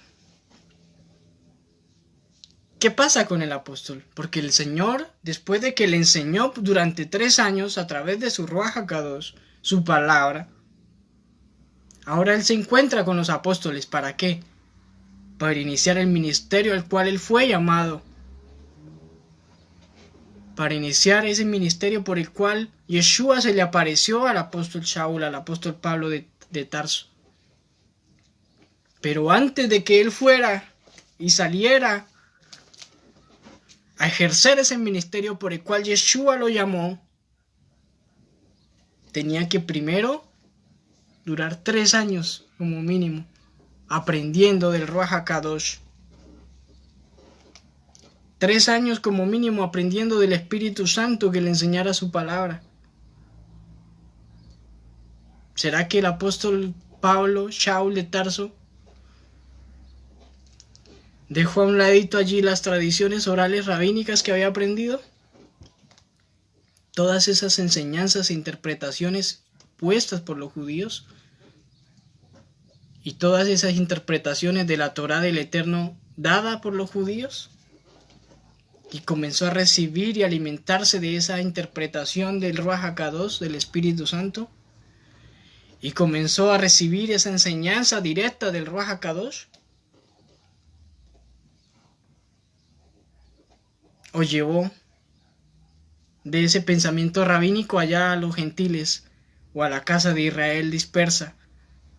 ¿Qué pasa con el apóstol? Porque el Señor, después de que le enseñó durante 3 años a través de su Ruach HaKadosh, su palabra, ahora él se encuentra con los apóstoles. ¿Para qué? Para iniciar el ministerio al cual él fue llamado. Para iniciar ese ministerio por el cual Yeshua se le apareció al apóstol Shaul, al apóstol Pablo de Tarso. Pero antes de que él fuera y saliera a ejercer ese ministerio por el cual Yeshua lo llamó, tenía que primero durar 3 años como mínimo, aprendiendo del Ruach HaKadosh. 3 años como mínimo aprendiendo del Espíritu Santo que le enseñara su palabra. ¿Será que el apóstol Pablo, Shaul de Tarso, dejó a un ladito allí las tradiciones orales rabínicas que había aprendido? Todas esas enseñanzas e interpretaciones puestas por los judíos. y todas esas interpretaciones de la Torá del Eterno dada por los judíos, y comenzó a recibir y alimentarse de esa interpretación del Ruach HaKadosh, del Espíritu Santo, y comenzó a recibir esa enseñanza directa del Ruach HaKadosh, o llevó de ese pensamiento rabínico allá a los gentiles, o a la casa de Israel dispersa,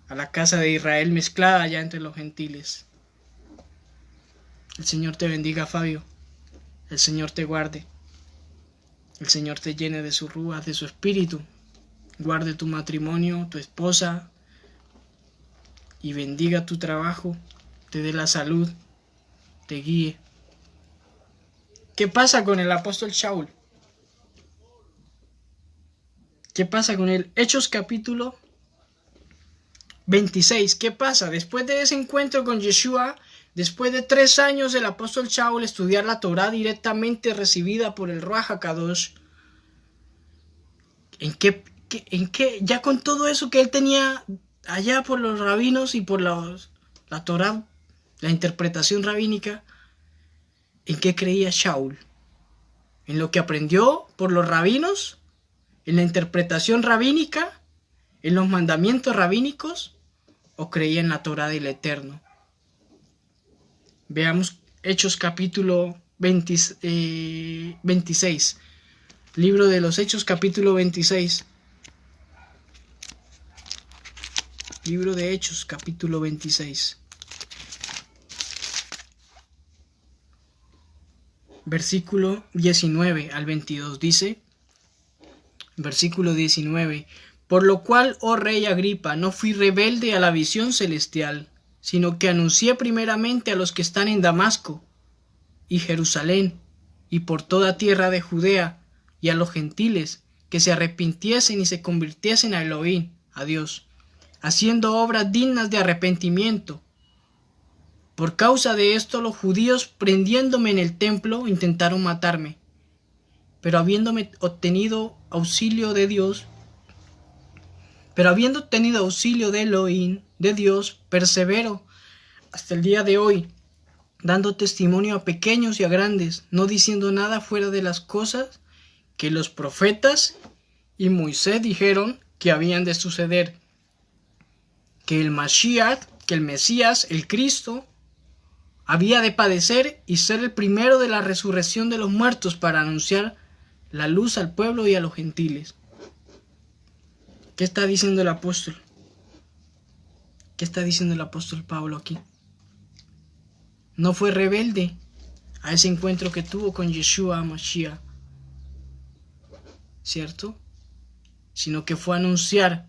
a la casa de Israel mezclada allá entre los gentiles. El Señor te bendiga, Fabio. El Señor te guarde. El Señor te llene de su rúa, de su espíritu. Guarde tu matrimonio, tu esposa, y bendiga tu trabajo, te dé la salud, te guíe. ¿Qué pasa con el apóstol Shaul? ¿Qué pasa con él? Hechos capítulo 26. ¿Qué pasa? Después de ese encuentro con Yeshua, después de 3 años del apóstol Shaul estudiar la Torá directamente recibida por el Ruach HaKadosh, ¿en qué, ya con todo eso que él tenía allá por los rabinos y por la Torá, la interpretación rabínica, ¿en qué creía Shaul? ¿En lo que aprendió por los rabinos? ¿En la interpretación rabínica? ¿En los mandamientos rabínicos? ¿O creía en la Torá del Eterno? Veamos Hechos capítulo 26. Libro de los Hechos capítulo 26. Libro de Hechos capítulo 26. Versículo 19 al 22 dice, versículo 19, por lo cual, oh rey Agripa, no fui rebelde a la visión celestial, sino que anuncié primeramente a los que están en Damasco y Jerusalén y por toda tierra de Judea y a los gentiles que se arrepintiesen y se convirtiesen a Elohim, a Dios, haciendo obras dignas de arrepentimiento. Por causa de esto los judíos, prendiéndome en el templo, intentaron matarme, pero habiendo obtenido auxilio de Elohim, de Dios, persevero hasta el día de hoy, dando testimonio a pequeños y a grandes, no diciendo nada fuera de las cosas que los profetas y Moisés dijeron que habían de suceder, que el Mashiach, que el Mesías, el Cristo, había de padecer y ser el primero de la resurrección de los muertos para anunciar la luz al pueblo y a los gentiles. ¿Qué está diciendo el apóstol? ¿Qué está diciendo el apóstol Pablo aquí? No fue rebelde a ese encuentro que tuvo con Yeshua Mashiach, ¿cierto? Sino que fue a anunciar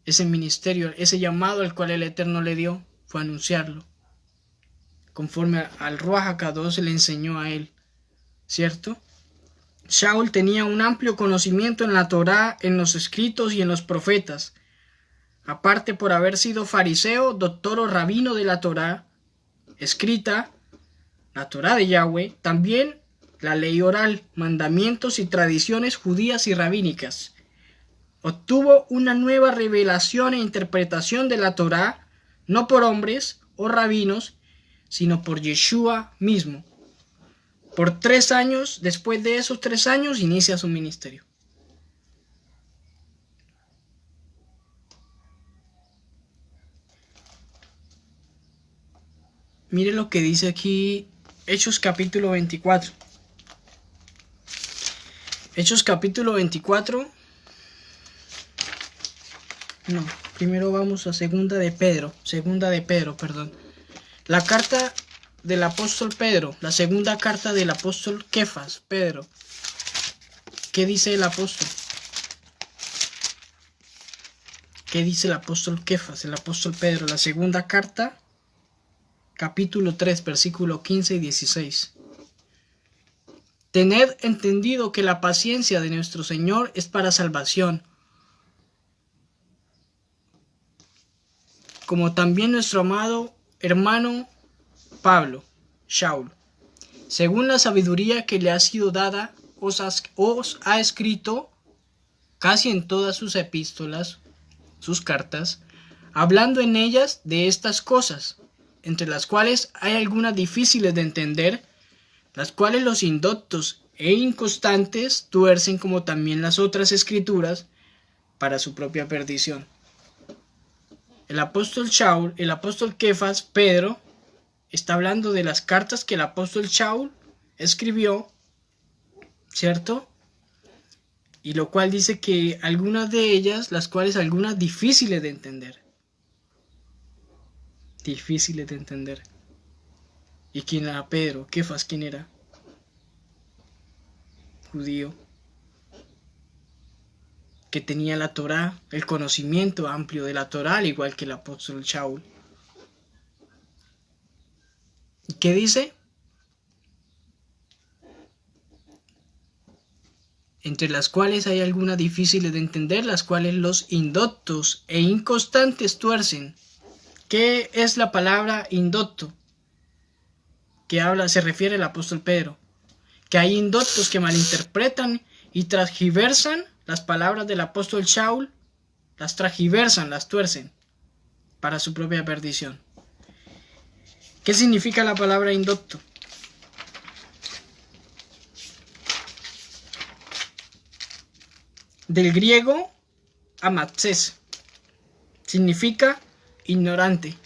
ese ministerio, ese llamado al cual el Eterno le dio, fue a anunciarlo. Conforme al Ruach HaKadosh le enseñó a él, ¿cierto? Shaul tenía un amplio conocimiento en la Torá, en los escritos y en los profetas. Aparte por haber sido fariseo, doctor o rabino de la Torá escrita, la Torá de Yahweh, también la ley oral, mandamientos y tradiciones judías y rabínicas. Obtuvo una nueva revelación e interpretación de la Torá, no por hombres o rabinos, sino por Yeshua mismo. Por 3 años, después de esos 3 años, inicia su ministerio. Mire lo que dice aquí Hechos capítulo 24. Hechos capítulo 24. No, primero vamos a segunda de Pedro, perdón. La carta del apóstol Pedro, la segunda carta del apóstol Kefas, Pedro. ¿Qué dice el apóstol? ¿Qué dice el apóstol Kefas, el apóstol Pedro? La segunda carta, capítulo 3, versículo 15 y 16. Tened entendido que la paciencia de nuestro Señor es para salvación, como también nuestro amado hermano Pablo, Shaul, según la sabiduría que le ha sido dada, os ha escrito casi en todas sus epístolas, sus cartas, hablando en ellas de estas cosas, entre las cuales hay algunas difíciles de entender, las cuales los indoctos e inconstantes tuercen, como también las otras escrituras, para su propia perdición. El apóstol Kefas, Pedro, está hablando de las cartas que el apóstol Shaul escribió, ¿cierto? Y lo cual dice que algunas de ellas, las cuales algunas difíciles de entender. Difíciles de entender. ¿Y quién era Pedro? Kefas, ¿quién era? Judío. Que tenía la Torá, el conocimiento amplio de la Torá, al igual que el apóstol Shaul. ¿Y qué dice? Entre las cuales hay algunas difíciles de entender, las cuales los indoctos e inconstantes tuercen. ¿Qué es la palabra indocto? Que se refiere al apóstol Pedro. Que hay indoctos que malinterpretan y transgiversan las palabras del apóstol Shaul, las transgiversan, las tuercen para su propia perdición. ¿Qué significa la palabra indocto? Del griego amatses, significa ignorante.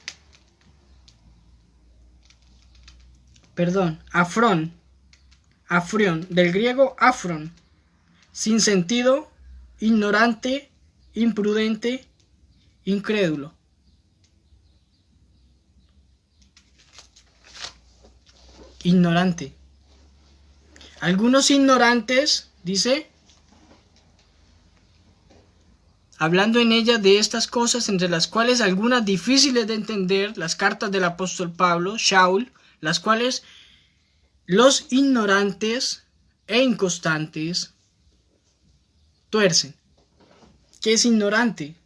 Afrión, del griego afron, sin sentido, ignorante, imprudente, incrédulo. Ignorante. Algunos ignorantes, dice, hablando en ella de estas cosas, entre las cuales algunas difíciles de entender, las cartas del apóstol Shaul, las cuales los ignorantes e inconstantes tuercen. ¿Qué es ignorante?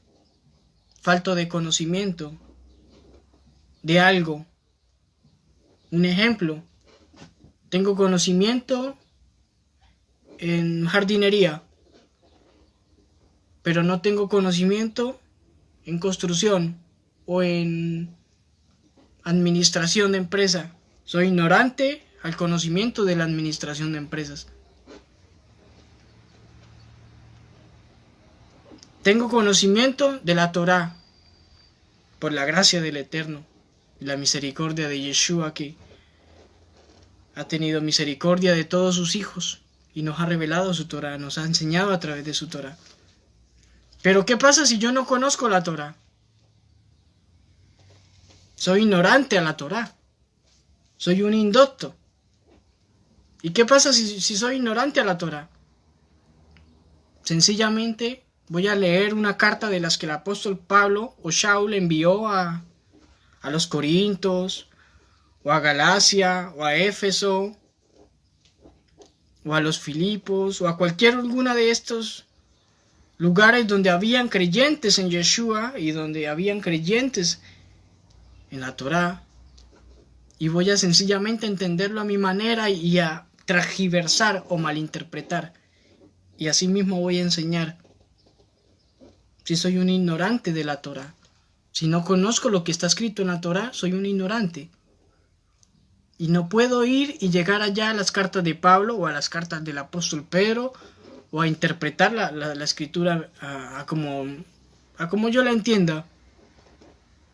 Falto de conocimiento de algo. Un ejemplo, tengo conocimiento en jardinería, pero no tengo conocimiento en construcción o en administración de empresa. Soy ignorante al conocimiento de la administración de empresas. Tengo conocimiento de la Torá por la gracia del Eterno y la misericordia de Yeshua, que ha tenido misericordia de todos sus hijos y nos ha revelado su Torá, nos ha enseñado a través de su Torá. Pero ¿qué pasa si yo no conozco la Torá? Soy ignorante a la Torá. Soy un indocto. ¿Y qué pasa si soy ignorante a la Torá? Sencillamente voy a leer una carta de las que el apóstol Pablo o Shaul envió a los Corintios, o a Galacia, o a Éfeso, o a los Filipos, o a alguna de estos lugares donde habían creyentes en Yeshua y donde habían creyentes en la Torá, y voy a sencillamente entenderlo a mi manera y a transgiversar o malinterpretar, y así mismo voy a enseñar. Si soy un ignorante de la Torá, si no conozco lo que está escrito en la Torá, soy un ignorante. Y no puedo ir y llegar allá a las cartas de Pablo o a las cartas del apóstol Pedro o a interpretar la escritura a como yo la entienda,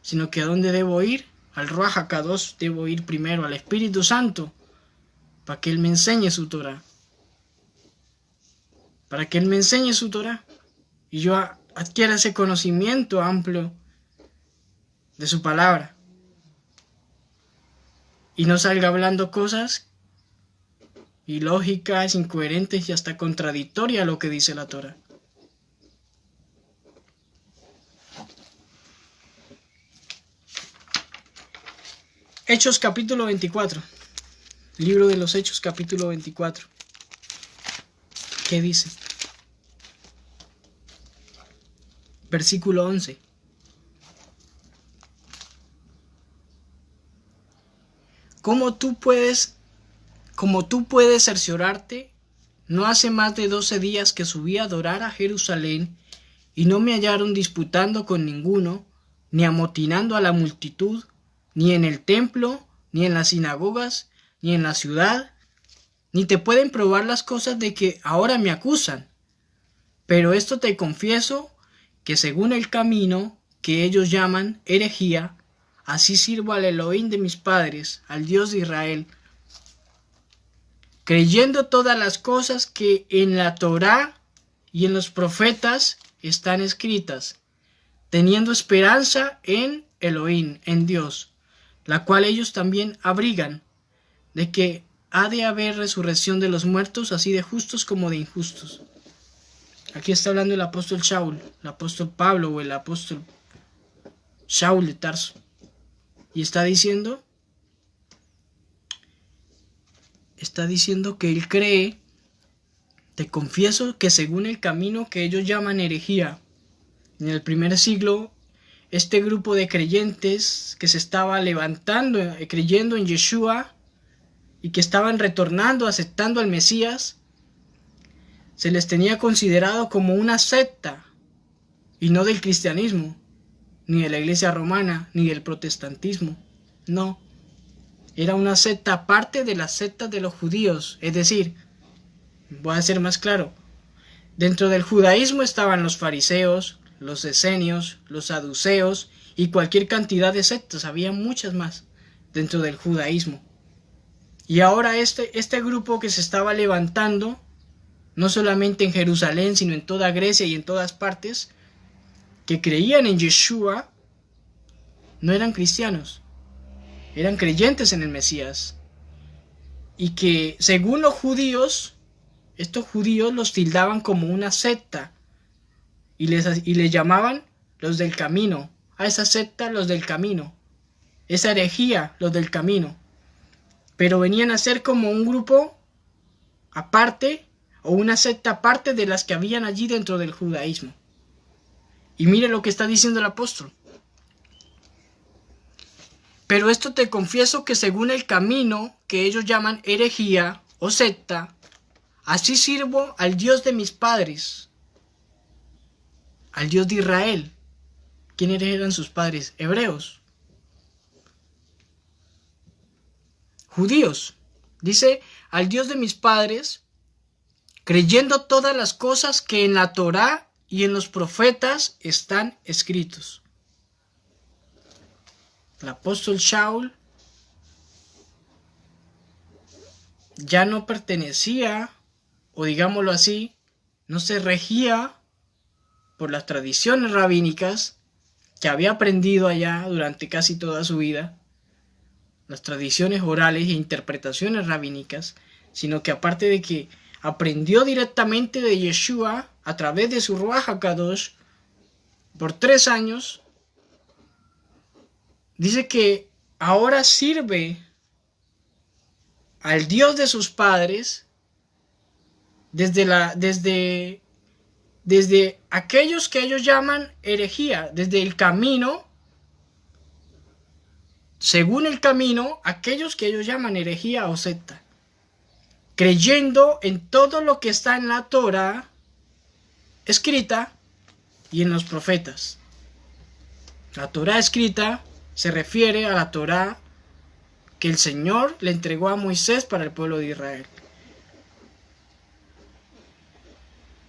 sino que a dónde debo ir, al Ruach HaKadosh, debo ir primero al Espíritu Santo para que Él me enseñe su Torá. Para que Él me enseñe su Torá y yo adquiera ese conocimiento amplio de su palabra. Y no salga hablando cosas ilógicas, incoherentes y hasta contradictorias a lo que dice la Torá. Hechos capítulo 24. Libro de los Hechos capítulo 24. ¿Qué dice? Versículo 11. Como tú puedes cerciorarte, no hace más de 12 días que subí a adorar a Jerusalén y no me hallaron disputando con ninguno, ni amotinando a la multitud, ni en el templo, ni en las sinagogas, ni en la ciudad, ni te pueden probar las cosas de que ahora me acusan. Pero esto te confieso, que según el camino que ellos llaman herejía, así sirvo al Elohim de mis padres, al Dios de Israel, creyendo todas las cosas que en la Torá y en los profetas están escritas, teniendo esperanza en Elohim, en Dios, la cual ellos también abrigan, de que ha de haber resurrección de los muertos, así de justos como de injustos. Aquí está hablando el apóstol Shaul, el apóstol Pablo o el apóstol Shaul de Tarso. Y está diciendo que él cree, te confieso que según el camino que ellos llaman herejía, en el primer siglo, este grupo de creyentes que se estaba levantando, creyendo en Yeshua, y que estaban retornando, aceptando al Mesías, se les tenía considerado como una secta, y no del cristianismo, ni de la iglesia romana, ni del protestantismo. No, era una secta aparte de las sectas de los judíos. Es decir, voy a ser más claro, dentro del judaísmo estaban los fariseos, los esenios, los saduceos y cualquier cantidad de sectas, había muchas más dentro del judaísmo. Y ahora este grupo que se estaba levantando, no solamente en Jerusalén, sino en toda Grecia y en todas partes, que creían en Yeshua, no eran cristianos, eran creyentes en el Mesías. Y que según los judíos, estos judíos los tildaban como una secta y les llamaban los del camino. A esa secta los del camino, esa herejía los del camino. Pero venían a ser como un grupo aparte o una secta aparte de las que habían allí dentro del judaísmo. Y mire lo que está diciendo el apóstol. Pero esto te confieso que según el camino que ellos llaman herejía o secta, así sirvo al Dios de mis padres, al Dios de Israel. ¿Quiénes eran sus padres? Hebreos. Judíos. Dice, al Dios de mis padres, creyendo todas las cosas que en la Torá y en los profetas están escritos. El apóstol Shaul ya no pertenecía, o digámoslo así, no se regía por las tradiciones rabínicas que había aprendido allá durante casi toda su vida, las tradiciones orales e interpretaciones rabínicas, sino que aparte de que aprendió directamente de Yeshua a través de su Ruach HaKadosh por 3 años, dice que ahora sirve al Dios de sus padres desde aquellos que ellos llaman herejía, desde el camino, según el camino, aquellos que ellos llaman herejía o secta, creyendo en todo lo que está en la Torá escrita y en los profetas. La Torá escrita se refiere a la Torá que el Señor le entregó a Moisés para el pueblo de Israel.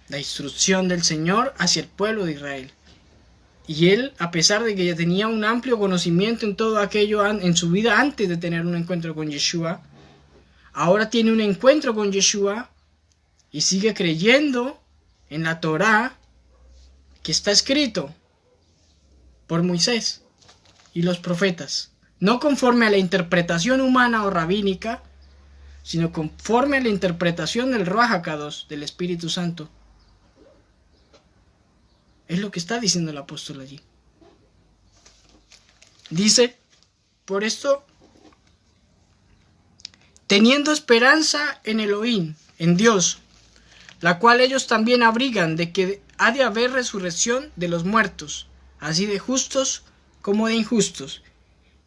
La instrucción del Señor hacia el pueblo de Israel. Y él, a pesar de que ya tenía un amplio conocimiento en todo aquello en su vida antes de tener un encuentro con Yeshua, ahora tiene un encuentro con Yeshua y sigue creyendo en la Torá que está escrito por Moisés y los profetas, no conforme a la interpretación humana o rabínica, sino conforme a la interpretación del Ruach HaKadosh, del Espíritu Santo. Es lo que está diciendo el apóstol allí. Dice, por esto, teniendo esperanza en Elohim, en Dios, la cual ellos también abrigan de que ha de haber resurrección de los muertos, así de justos como de injustos.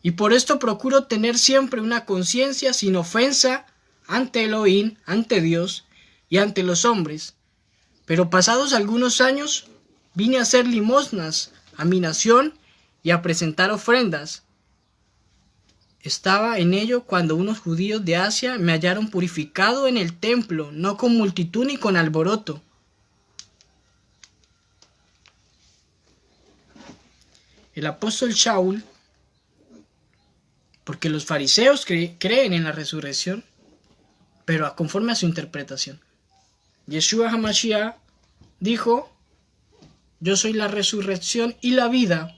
Y por esto procuro tener siempre una conciencia sin ofensa ante Elohim, ante Dios y ante los hombres. Pero pasados algunos años vine a hacer limosnas a mi nación y a presentar ofrendas. Estaba en ello cuando unos judíos de Asia me hallaron purificado en el templo, no con multitud ni con alboroto. El apóstol Shaul, porque los fariseos creen en la resurrección, pero conforme a su interpretación. Yeshua HaMashiach dijo: yo soy la resurrección y la vida.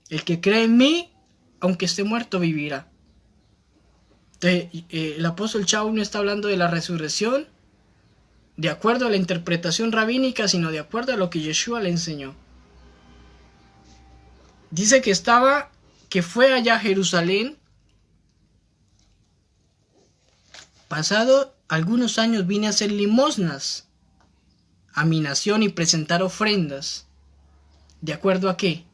El que cree en mí, aunque esté muerto, vivirá. Entonces, el apóstol Shaul no está hablando de la resurrección de acuerdo a la interpretación rabínica, sino de acuerdo a lo que Yeshua le enseñó. Dice que fue allá a Jerusalén. Pasado algunos años vine a hacer limosnas a mi nación y presentar ofrendas. ¿De acuerdo a qué?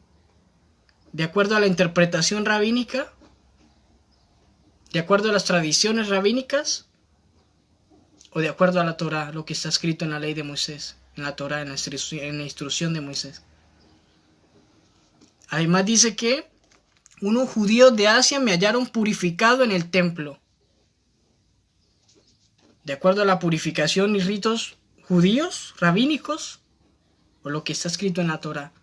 ¿De acuerdo a la interpretación rabínica? ¿De acuerdo a las tradiciones rabínicas? ¿O de acuerdo a la Torá, lo que está escrito en la ley de Moisés, en la Torá, en la instrucción de Moisés? Además dice que unos judíos de Asia me hallaron purificado en el templo. ¿De acuerdo a la purificación y ritos judíos, rabínicos? ¿O lo que está escrito en la Torá?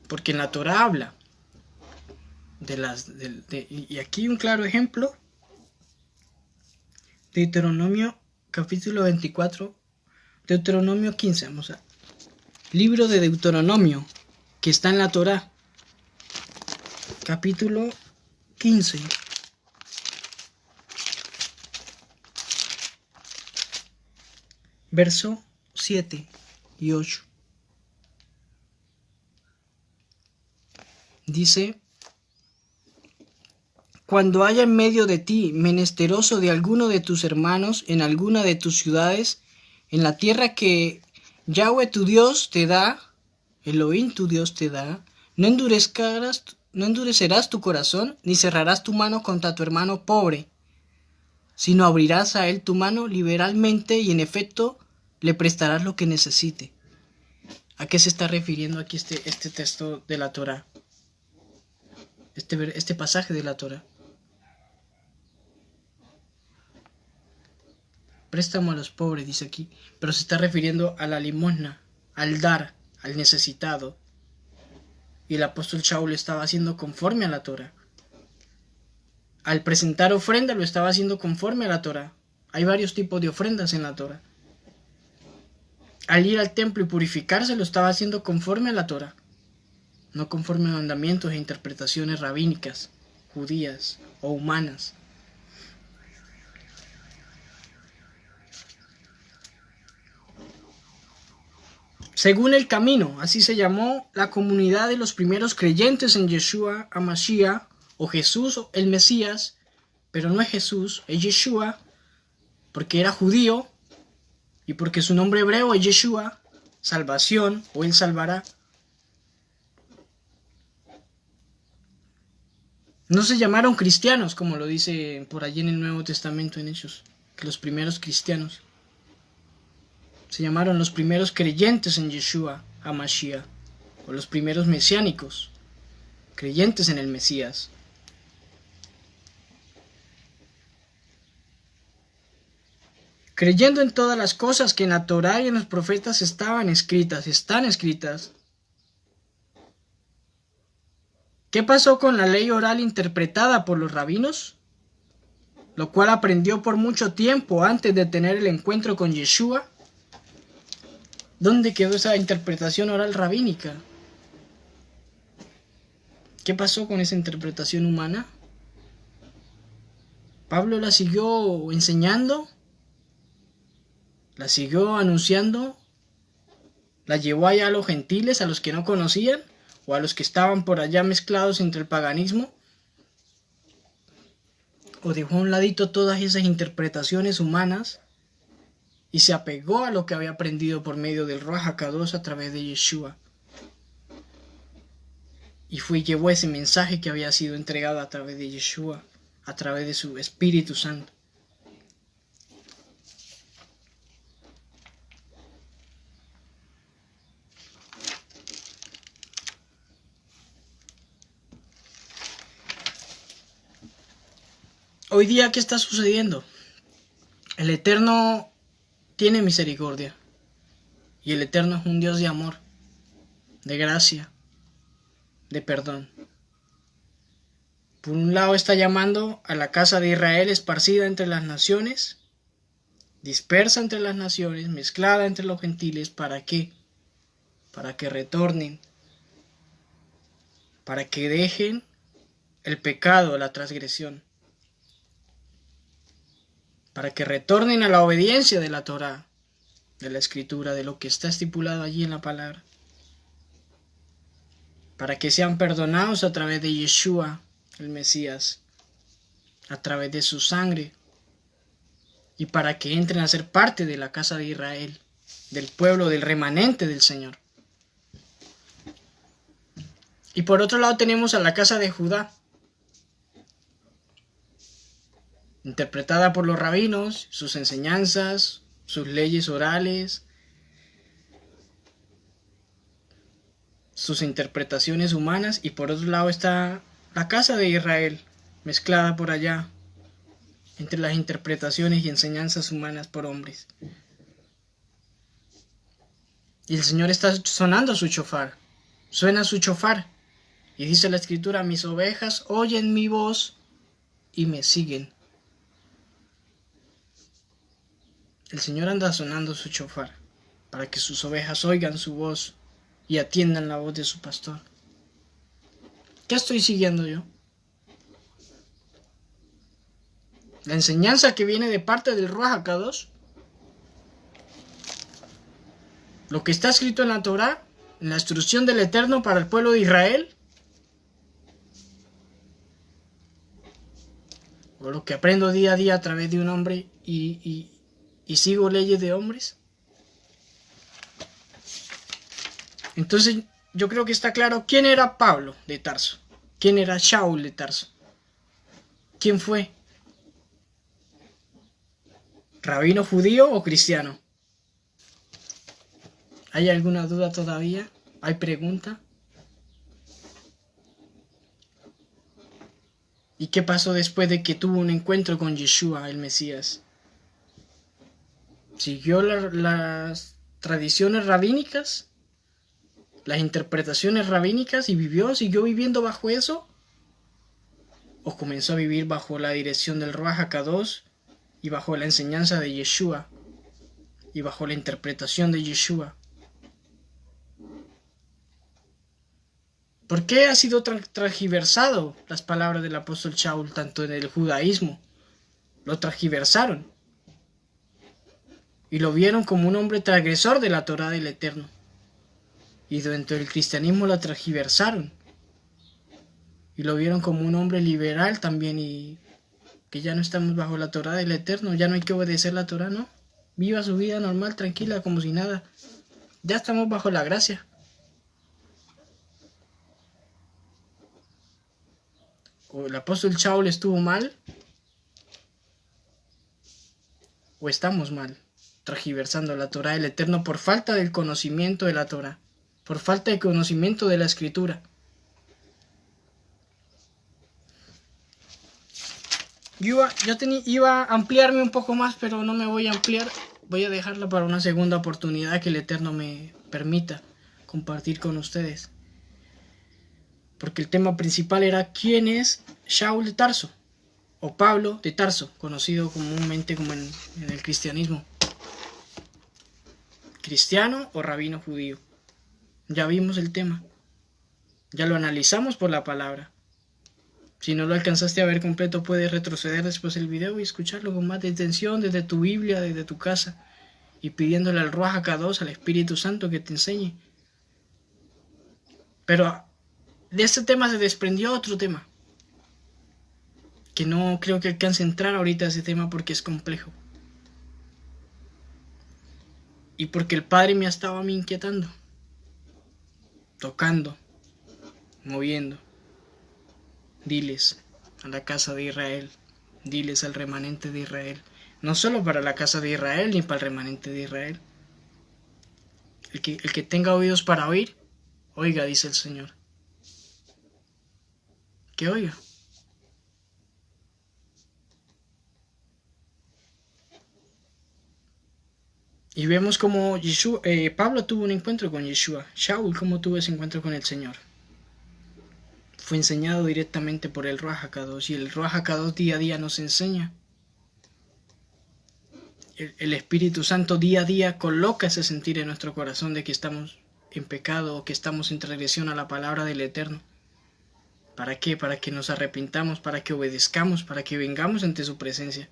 Porque en la Torá habla y aquí un claro ejemplo. Deuteronomio capítulo 24, Deuteronomio 15, vamos a libro de Deuteronomio, que está en la Torá, capítulo 15, verso 7 y 8. Dice: cuando haya en medio de ti menesteroso de alguno de tus hermanos en alguna de tus ciudades, en la tierra que Yahweh tu Dios te da, Elohim tu Dios te da, no endurecerás tu corazón, ni cerrarás tu mano contra tu hermano pobre, sino abrirás a él tu mano liberalmente y en efecto le prestarás lo que necesite. ¿A qué se está refiriendo aquí este texto de la Torá? Este pasaje de la Torá. Préstamo a los pobres, dice aquí, pero se está refiriendo a la limosna, al dar, al necesitado. Y el apóstol Shaul lo estaba haciendo conforme a la Torá. Al presentar ofrenda lo estaba haciendo conforme a la Torá. Hay varios tipos de ofrendas en la Torá. Al ir al templo y purificarse lo estaba haciendo conforme a la Torá, no conforme a mandamientos e interpretaciones rabínicas, judías o humanas. Según el camino, así se llamó la comunidad de los primeros creyentes en Yeshua HaMashiach, o Jesús, el Mesías, pero no es Jesús, es Yeshua, porque era judío, y porque su nombre hebreo es Yeshua, salvación, o él salvará. No se llamaron cristianos, como lo dice por allí en el Nuevo Testamento en Hechos, que los primeros cristianos. Se llamaron los primeros creyentes en Yeshua HaMashiach, o los primeros mesiánicos, creyentes en el Mesías. Creyendo en todas las cosas que en la Torá y en los profetas están escritas. ¿Qué pasó con la ley oral interpretada por los rabinos? Lo cual aprendió por mucho tiempo antes de tener el encuentro con Yeshua. ¿Dónde quedó esa interpretación oral rabínica? ¿Qué pasó con esa interpretación humana? ¿Pablo la siguió enseñando? ¿La siguió anunciando? ¿La llevó allá a los gentiles, a los que no conocían? ¿O a los que estaban por allá mezclados entre el paganismo? ¿O dejó a un ladito todas esas interpretaciones humanas y se apegó a lo que había aprendido por medio del Ruach HaKadosh a través de Yeshua? Y llevó ese mensaje que había sido entregado a través de Yeshua, a través de su Espíritu Santo. hoy día, ¿qué está sucediendo? El Eterno tiene misericordia. Y el Eterno es un Dios de amor, de gracia, de perdón. Por un lado está llamando a la casa de Israel esparcida entre las naciones, dispersa entre las naciones, mezclada entre los gentiles. ¿Para qué? Para que retornen, para que dejen el pecado, la transgresión, para que retornen a la obediencia de la Torá, de la Escritura, de lo que está estipulado allí en la palabra, para que sean perdonados a través de Yeshua, el Mesías, a través de su sangre, y para que entren a ser parte de la casa de Israel, del pueblo, del remanente del Señor. Y por otro lado tenemos a la casa de Judá, interpretada por los rabinos, sus enseñanzas, sus leyes orales, sus interpretaciones humanas. Y por otro lado está la casa de Israel, mezclada por allá, entre las interpretaciones y enseñanzas humanas por hombres. Y el Señor está sonando su shofar, suena su shofar, y dice la Escritura: mis ovejas oyen mi voz y me siguen. El Señor anda sonando su shofar para que sus ovejas oigan su voz y atiendan la voz de su pastor. ¿Qué estoy siguiendo yo? La enseñanza que viene de parte del Ruach HaKadosh, lo que está escrito en la Torá, en la instrucción del Eterno para el pueblo de Israel, o lo que aprendo día a día a través de un hombre y sigo leyes de hombres. Entonces yo creo que está claro quién era Pablo de Tarso, quién era Shaul de Tarso, quién fue, rabino judío o cristiano. ¿Hay alguna duda todavía? ¿Hay pregunta? ¿Y qué pasó después de que tuvo un encuentro con Yeshua, el Mesías? ¿Siguió las tradiciones rabínicas? ¿Las interpretaciones rabínicas y siguió viviendo bajo eso? ¿O comenzó a vivir bajo la dirección del Ruach HaKadosh y bajo la enseñanza de Yeshua y bajo la interpretación de Yeshua? ¿Por qué ha sido transgiversado las palabras del apóstol Shaul tanto en el judaísmo? Lo transgiversaron y lo vieron como un hombre transgresor de la Torá del Eterno. Y dentro del cristianismo lo transgiversaron y lo vieron como un hombre liberal también, y que ya no estamos bajo la Torá del Eterno, ya no hay que obedecer la Torá, ¿no? Viva su vida normal, tranquila, como si nada. Ya estamos bajo la gracia. O el apóstol Shaul estuvo mal, o estamos mal, transgiversando la Torá del Eterno por falta del conocimiento de la Torá, por falta de conocimiento de la Escritura. Yo iba a ampliarme un poco más, pero no me voy a ampliar. Voy a dejarla para una segunda oportunidad que el Eterno me permita compartir con ustedes. Porque el tema principal era quién es Shaul de Tarso, o Pablo de Tarso, conocido comúnmente como en el cristianismo. ¿Cristiano o rabino judío? Ya vimos el tema. Ya lo analizamos por la palabra. Si no lo alcanzaste a ver completo, puedes retroceder después del video y escucharlo con más atención desde tu Biblia, desde tu casa, y pidiéndole al Ruach HaKadosh, al Espíritu Santo, que te enseñe. Pero de este tema se desprendió otro tema, que no creo que alcance a entrar ahorita a ese tema porque es complejo. Y porque el Padre me estaba inquietando, tocando, moviendo. Diles a la casa de Israel, diles al remanente de Israel, no solo para la casa de Israel ni para el remanente de Israel. El que tenga oídos para oír, oiga, dice el Señor. Que oiga. Y vemos como Pablo tuvo un encuentro con Yeshua. Shaul, cómo tuvo ese encuentro con el Señor. Fue enseñado directamente por el Ruach HaKadosh, y el Ruach HaKadosh día a día nos enseña. El Espíritu Santo día a día coloca ese sentir en nuestro corazón de que estamos en pecado o que estamos en transgresión a la palabra del Eterno. ¿Para qué? Para que nos arrepintamos, para que obedezcamos, para que vengamos ante su presencia,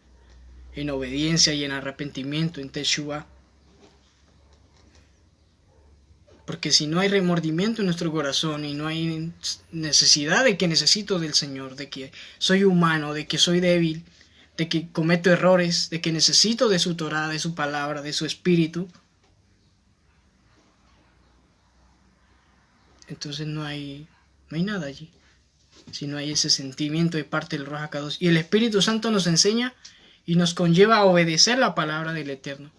en obediencia y en arrepentimiento, en Teshuvah. Porque si no hay remordimiento en nuestro corazón y no hay necesidad de que necesito del Señor, de que soy humano, de que soy débil, de que cometo errores, de que necesito de su Torah, de su palabra, de su espíritu, entonces no hay nada allí. Si no hay ese sentimiento de parte del Ruach HaKadosh. Y el Espíritu Santo nos enseña y nos conlleva a obedecer la palabra del Eterno.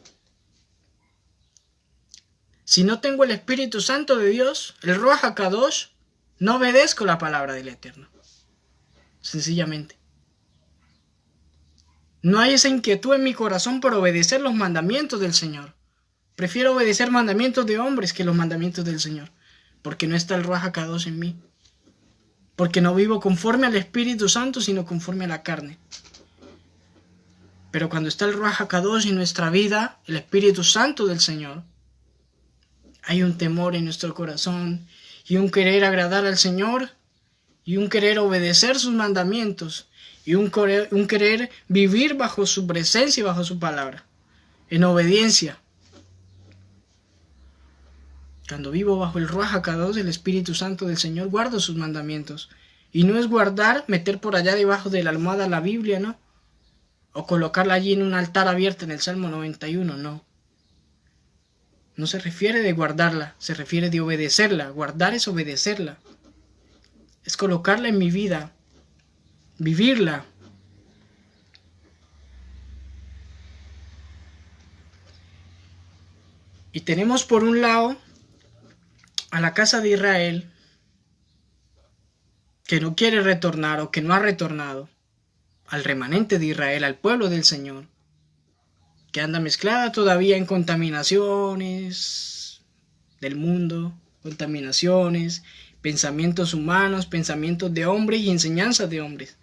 Si no tengo el Espíritu Santo de Dios, el Ruach HaKadosh, no obedezco la palabra del Eterno. Sencillamente. No hay esa inquietud en mi corazón por obedecer los mandamientos del Señor. Prefiero obedecer mandamientos de hombres que los mandamientos del Señor. Porque no está el Ruach HaKadosh en mí. Porque no vivo conforme al Espíritu Santo, sino conforme a la carne. Pero cuando está el Ruach HaKadosh en nuestra vida, el Espíritu Santo del Señor, hay un temor en nuestro corazón y un querer agradar al Señor y un querer obedecer sus mandamientos y un querer vivir bajo su presencia y bajo su palabra, en obediencia. Cuando vivo bajo el Ruach HaKadosh del Espíritu Santo del Señor, guardo sus mandamientos. Y no es guardar, meter por allá debajo de la almohada la Biblia, ¿no? O colocarla allí en un altar abierto en el Salmo 91, no. No se refiere de guardarla, se refiere de obedecerla. Guardar es obedecerla. Es colocarla en mi vida, vivirla. Y tenemos por un lado a la casa de Israel, que no quiere retornar o que no ha retornado, al remanente de Israel, al pueblo del Señor, que anda mezclada todavía en contaminaciones del mundo, contaminaciones, pensamientos humanos, pensamientos de hombres y enseñanzas de hombres,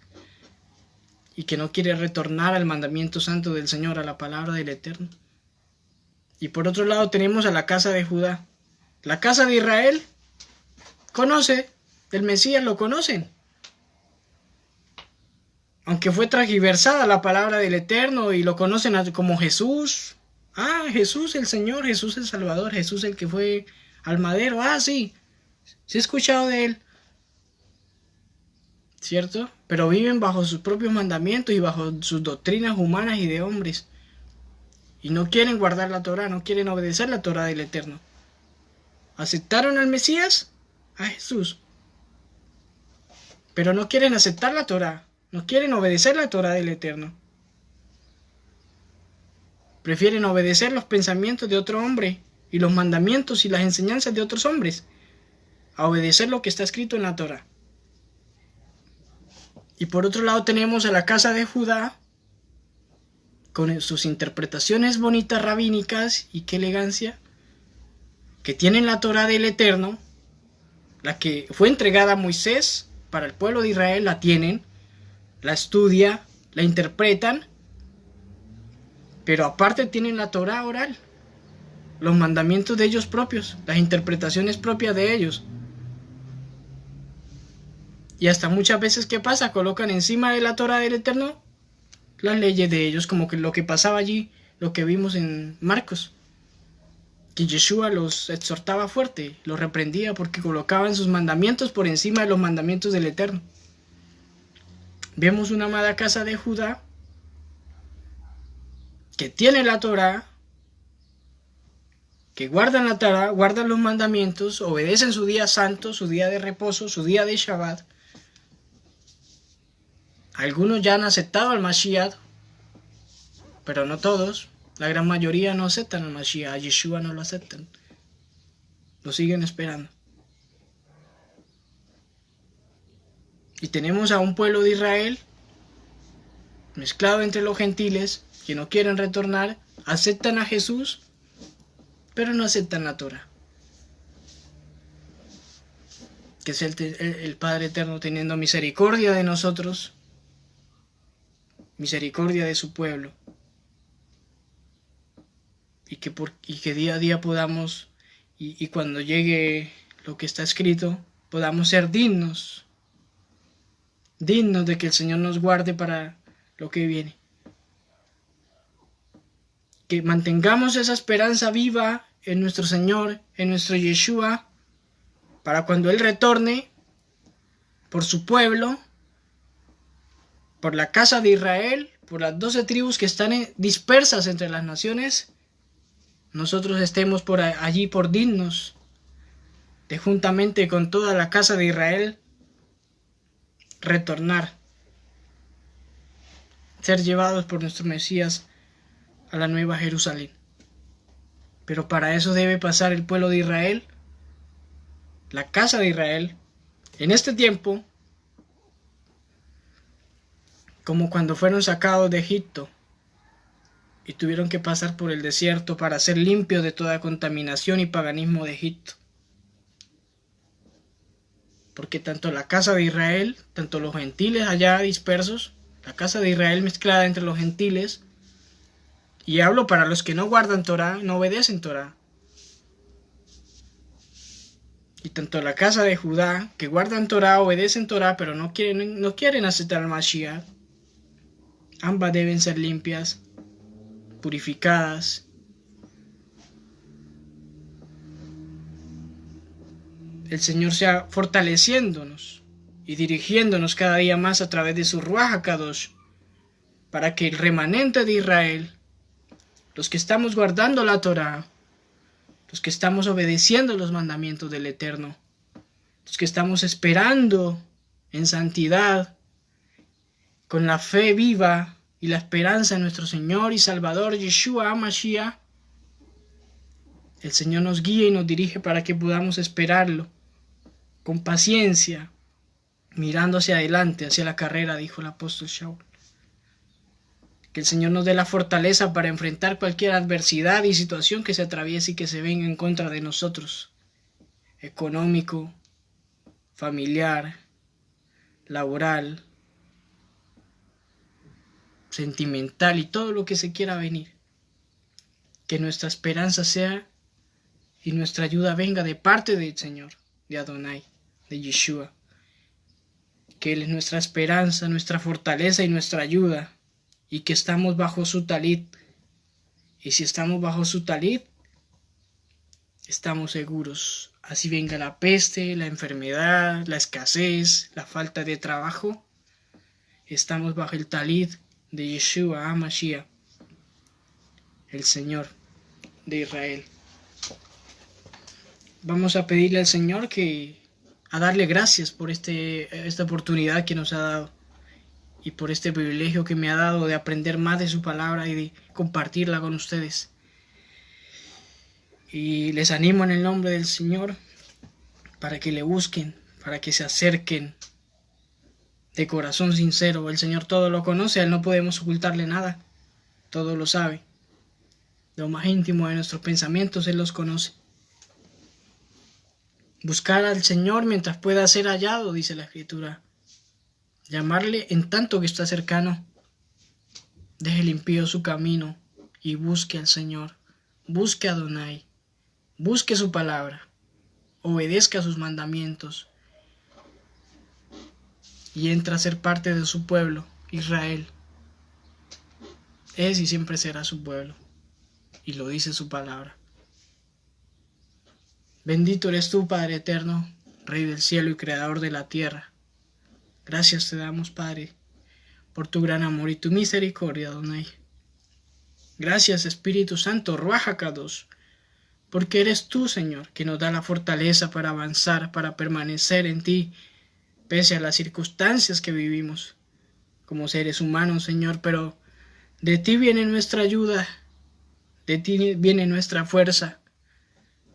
y que no quiere retornar al mandamiento santo del Señor, a la palabra del Eterno. Y por otro lado tenemos a la casa de Judá. La casa de Israel conoce del Mesías, lo conocen. Aunque fue transgiversada la palabra del Eterno y lo conocen como Jesús. Ah, Jesús el Señor, Jesús el Salvador, Jesús el que fue al madero. Ah, sí, sí he escuchado de él. ¿Cierto? Pero viven bajo sus propios mandamientos y bajo sus doctrinas humanas y de hombres. Y no quieren guardar la Torah, no quieren obedecer la Torah del Eterno. ¿Aceptaron al Mesías? A Jesús. Pero no quieren aceptar la Torah. No quieren obedecer la Torah del Eterno. Prefieren obedecer los pensamientos de otro hombre y los mandamientos y las enseñanzas de otros hombres a obedecer lo que está escrito en la Torah. Y por otro lado tenemos a la casa de Judá con sus interpretaciones bonitas rabínicas y qué elegancia, que tienen la Torah del Eterno, la que fue entregada a Moisés para el pueblo de Israel, la tienen, la estudian, la interpretan, pero aparte tienen la Torah oral, los mandamientos de ellos propios, las interpretaciones propias de ellos. Y hasta muchas veces, ¿qué pasa? Colocan encima de la Torah del Eterno las leyes de ellos, como que lo que pasaba allí, lo que vimos en Marcos, que Yeshua los exhortaba fuerte, los reprendía porque colocaban sus mandamientos por encima de los mandamientos del Eterno. Vemos una amada casa de Judá que tiene la Torah, que guardan la Torah, guardan los mandamientos, obedecen su día santo, su día de reposo, su día de Shabbat. Algunos ya han aceptado al Mashiach, pero no todos. La gran mayoría no aceptan al Mashiach, a Yeshua no lo aceptan. Lo siguen esperando. Y tenemos a un pueblo de Israel mezclado entre los gentiles que no quieren retornar, aceptan a Jesús, pero no aceptan la Torah. Que es el Padre Eterno teniendo misericordia de nosotros, misericordia de su pueblo, y que día a día podamos, y cuando llegue lo que está escrito, podamos ser dignos de que el Señor nos guarde para lo que viene. Que mantengamos esa esperanza viva en nuestro Señor, en nuestro Yeshua, para cuando Él retorne por su pueblo, por la casa de Israel, por las 12 tribus que están dispersas entre las naciones, nosotros estemos por allí por dignos de juntamente con toda la casa de Israel retornar, ser llevados por nuestro Mesías a la nueva Jerusalén. Pero para eso debe pasar el pueblo de Israel, la casa de Israel, en este tiempo, como cuando fueron sacados de Egipto y tuvieron que pasar por el desierto para ser limpios de toda contaminación y paganismo de Egipto. Porque tanto la casa de Israel, tanto los gentiles allá dispersos, la casa de Israel mezclada entre los gentiles, y hablo para los que no guardan Torah, no obedecen Torah, y tanto la casa de Judá, que guardan Torah, obedecen Torah, pero no quieren aceptar al Mashiach, ambas deben ser limpias, purificadas. El Señor sea fortaleciéndonos y dirigiéndonos cada día más a través de su Ruach HaKadosh, para que el remanente de Israel, los que estamos guardando la Torah, los que estamos obedeciendo los mandamientos del Eterno, los que estamos esperando en santidad, con la fe viva y la esperanza en nuestro Señor y Salvador Yeshua HaMashiach, el Señor nos guía y nos dirige para que podamos esperarlo con paciencia, mirando hacia adelante, hacia la carrera, dijo el apóstol Shaul. Que el Señor nos dé la fortaleza para enfrentar cualquier adversidad y situación que se atraviese y que se venga en contra de nosotros, económico, familiar, laboral, sentimental y todo lo que se quiera venir. Que nuestra esperanza sea y nuestra ayuda venga de parte del Señor, de Adonai, de Yeshua. Que Él es nuestra esperanza, nuestra fortaleza y nuestra ayuda, y que estamos bajo su talit. Y si estamos bajo su talit, estamos seguros. Así venga la peste, la enfermedad, la escasez, la falta de trabajo, estamos bajo el talit de Yeshua HaMashiach, el Señor de Israel. Vamos a pedirle al Señor a darle gracias por esta oportunidad que nos ha dado y por este privilegio que me ha dado de aprender más de su palabra y de compartirla con ustedes. Y les animo en el nombre del Señor para que le busquen, para que se acerquen de corazón sincero. El Señor todo lo conoce, a Él no podemos ocultarle nada, todo lo sabe. Lo más íntimo de nuestros pensamientos Él los conoce. Buscar al Señor mientras pueda ser hallado, dice la Escritura. Llamarle en tanto que está cercano. Deje el impío su camino y busque al Señor. Busque a Adonai. Busque su palabra. Obedezca sus mandamientos. Y entra a ser parte de su pueblo, Israel. Es y siempre será su pueblo. Y lo dice su palabra. Bendito eres tú, Padre eterno, Rey del cielo y Creador de la tierra. Gracias te damos, Padre, por tu gran amor y tu misericordia, Adonai. Gracias, Espíritu Santo, Ruach HaKadosh, porque eres tú, Señor, que nos da la fortaleza para avanzar, para permanecer en ti, pese a las circunstancias que vivimos como seres humanos, Señor, pero de ti viene nuestra ayuda, de ti viene nuestra fuerza,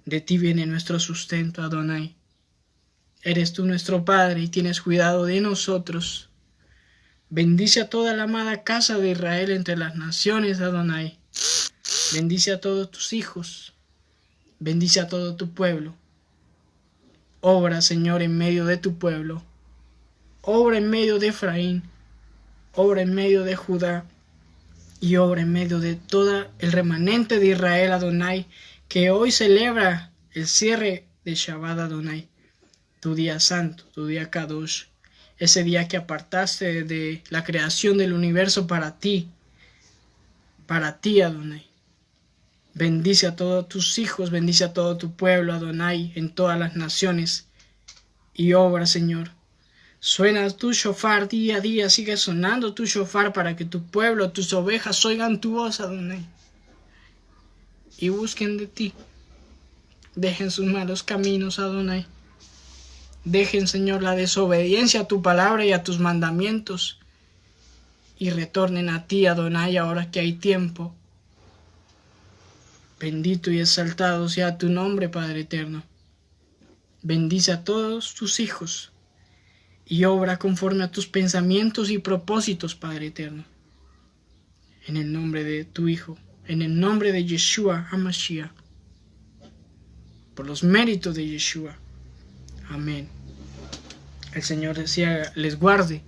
de ti viene nuestro sustento, Adonai. Eres tú nuestro Padre y tienes cuidado de nosotros. Bendice a toda la amada casa de Israel entre las naciones, Adonai. Bendice a todos tus hijos. Bendice a todo tu pueblo. Obra, Señor, en medio de tu pueblo. Obra en medio de Efraín. Obra en medio de Judá. Y obra en medio de todo el remanente de Israel, Adonai, que hoy celebra el cierre de Shabbat, Adonai, tu día santo, tu día Kadosh, ese día que apartaste de la creación del universo para ti, Adonai. Bendice a todos tus hijos, bendice a todo tu pueblo, Adonai, en todas las naciones, y obra, Señor. Suena tu shofar día a día, sigue sonando tu shofar para que tu pueblo, tus ovejas oigan tu voz, Adonai, y busquen de ti. Dejen sus malos caminos, Adonai. Dejen, Señor, la desobediencia a tu palabra y a tus mandamientos, y retornen a ti, Adonai, ahora que hay tiempo. Bendito y exaltado sea tu nombre, Padre eterno. Bendice a todos tus hijos, y obra conforme a tus pensamientos y propósitos, Padre eterno. En el nombre de tu Hijo, en el nombre de Yeshua HaMashiach, por los méritos de Yeshua. Amén. El Señor les guarde,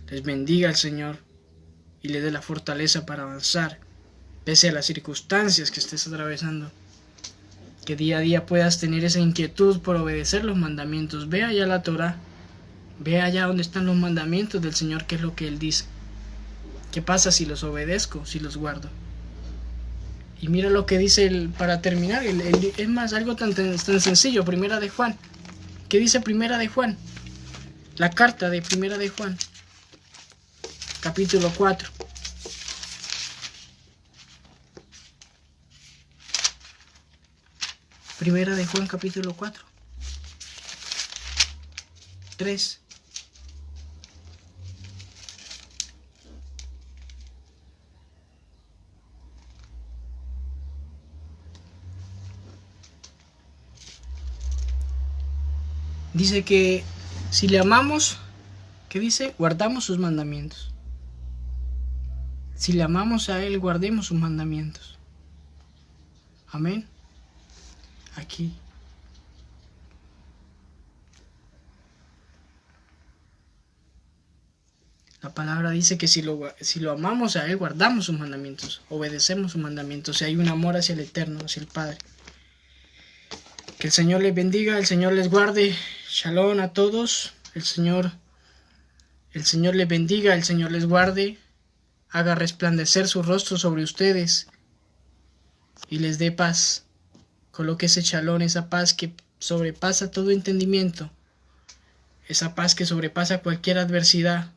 les bendiga el Señor y les dé la fortaleza para avanzar, pese a las circunstancias que estés atravesando. Que día a día puedas tener esa inquietud por obedecer los mandamientos. Ve allá la Torah. Ve allá donde están los mandamientos del Señor, qué es lo que Él dice. ¿Qué pasa si los obedezco, si los guardo? Y mira lo que dice para terminar. Es más, algo tan sencillo. Primera de Juan. ¿Qué dice Primera de Juan? La carta de Primera de Juan. Capítulo 4. Primera de Juan, capítulo 4. 3. Dice que si le amamos, ¿qué dice? Guardamos sus mandamientos. Si le amamos a Él, guardemos sus mandamientos. Amén. Aquí. La palabra dice que si lo amamos a Él, guardamos sus mandamientos, obedecemos sus mandamientos. Si hay un amor hacia el Eterno, hacia el Padre. Que el Señor les bendiga, el Señor les guarde. Shalom a todos. El Señor les bendiga, el Señor les guarde. Haga resplandecer su rostro sobre ustedes y les dé paz. Coloque ese shalom, esa paz que sobrepasa todo entendimiento. Esa paz que sobrepasa cualquier adversidad.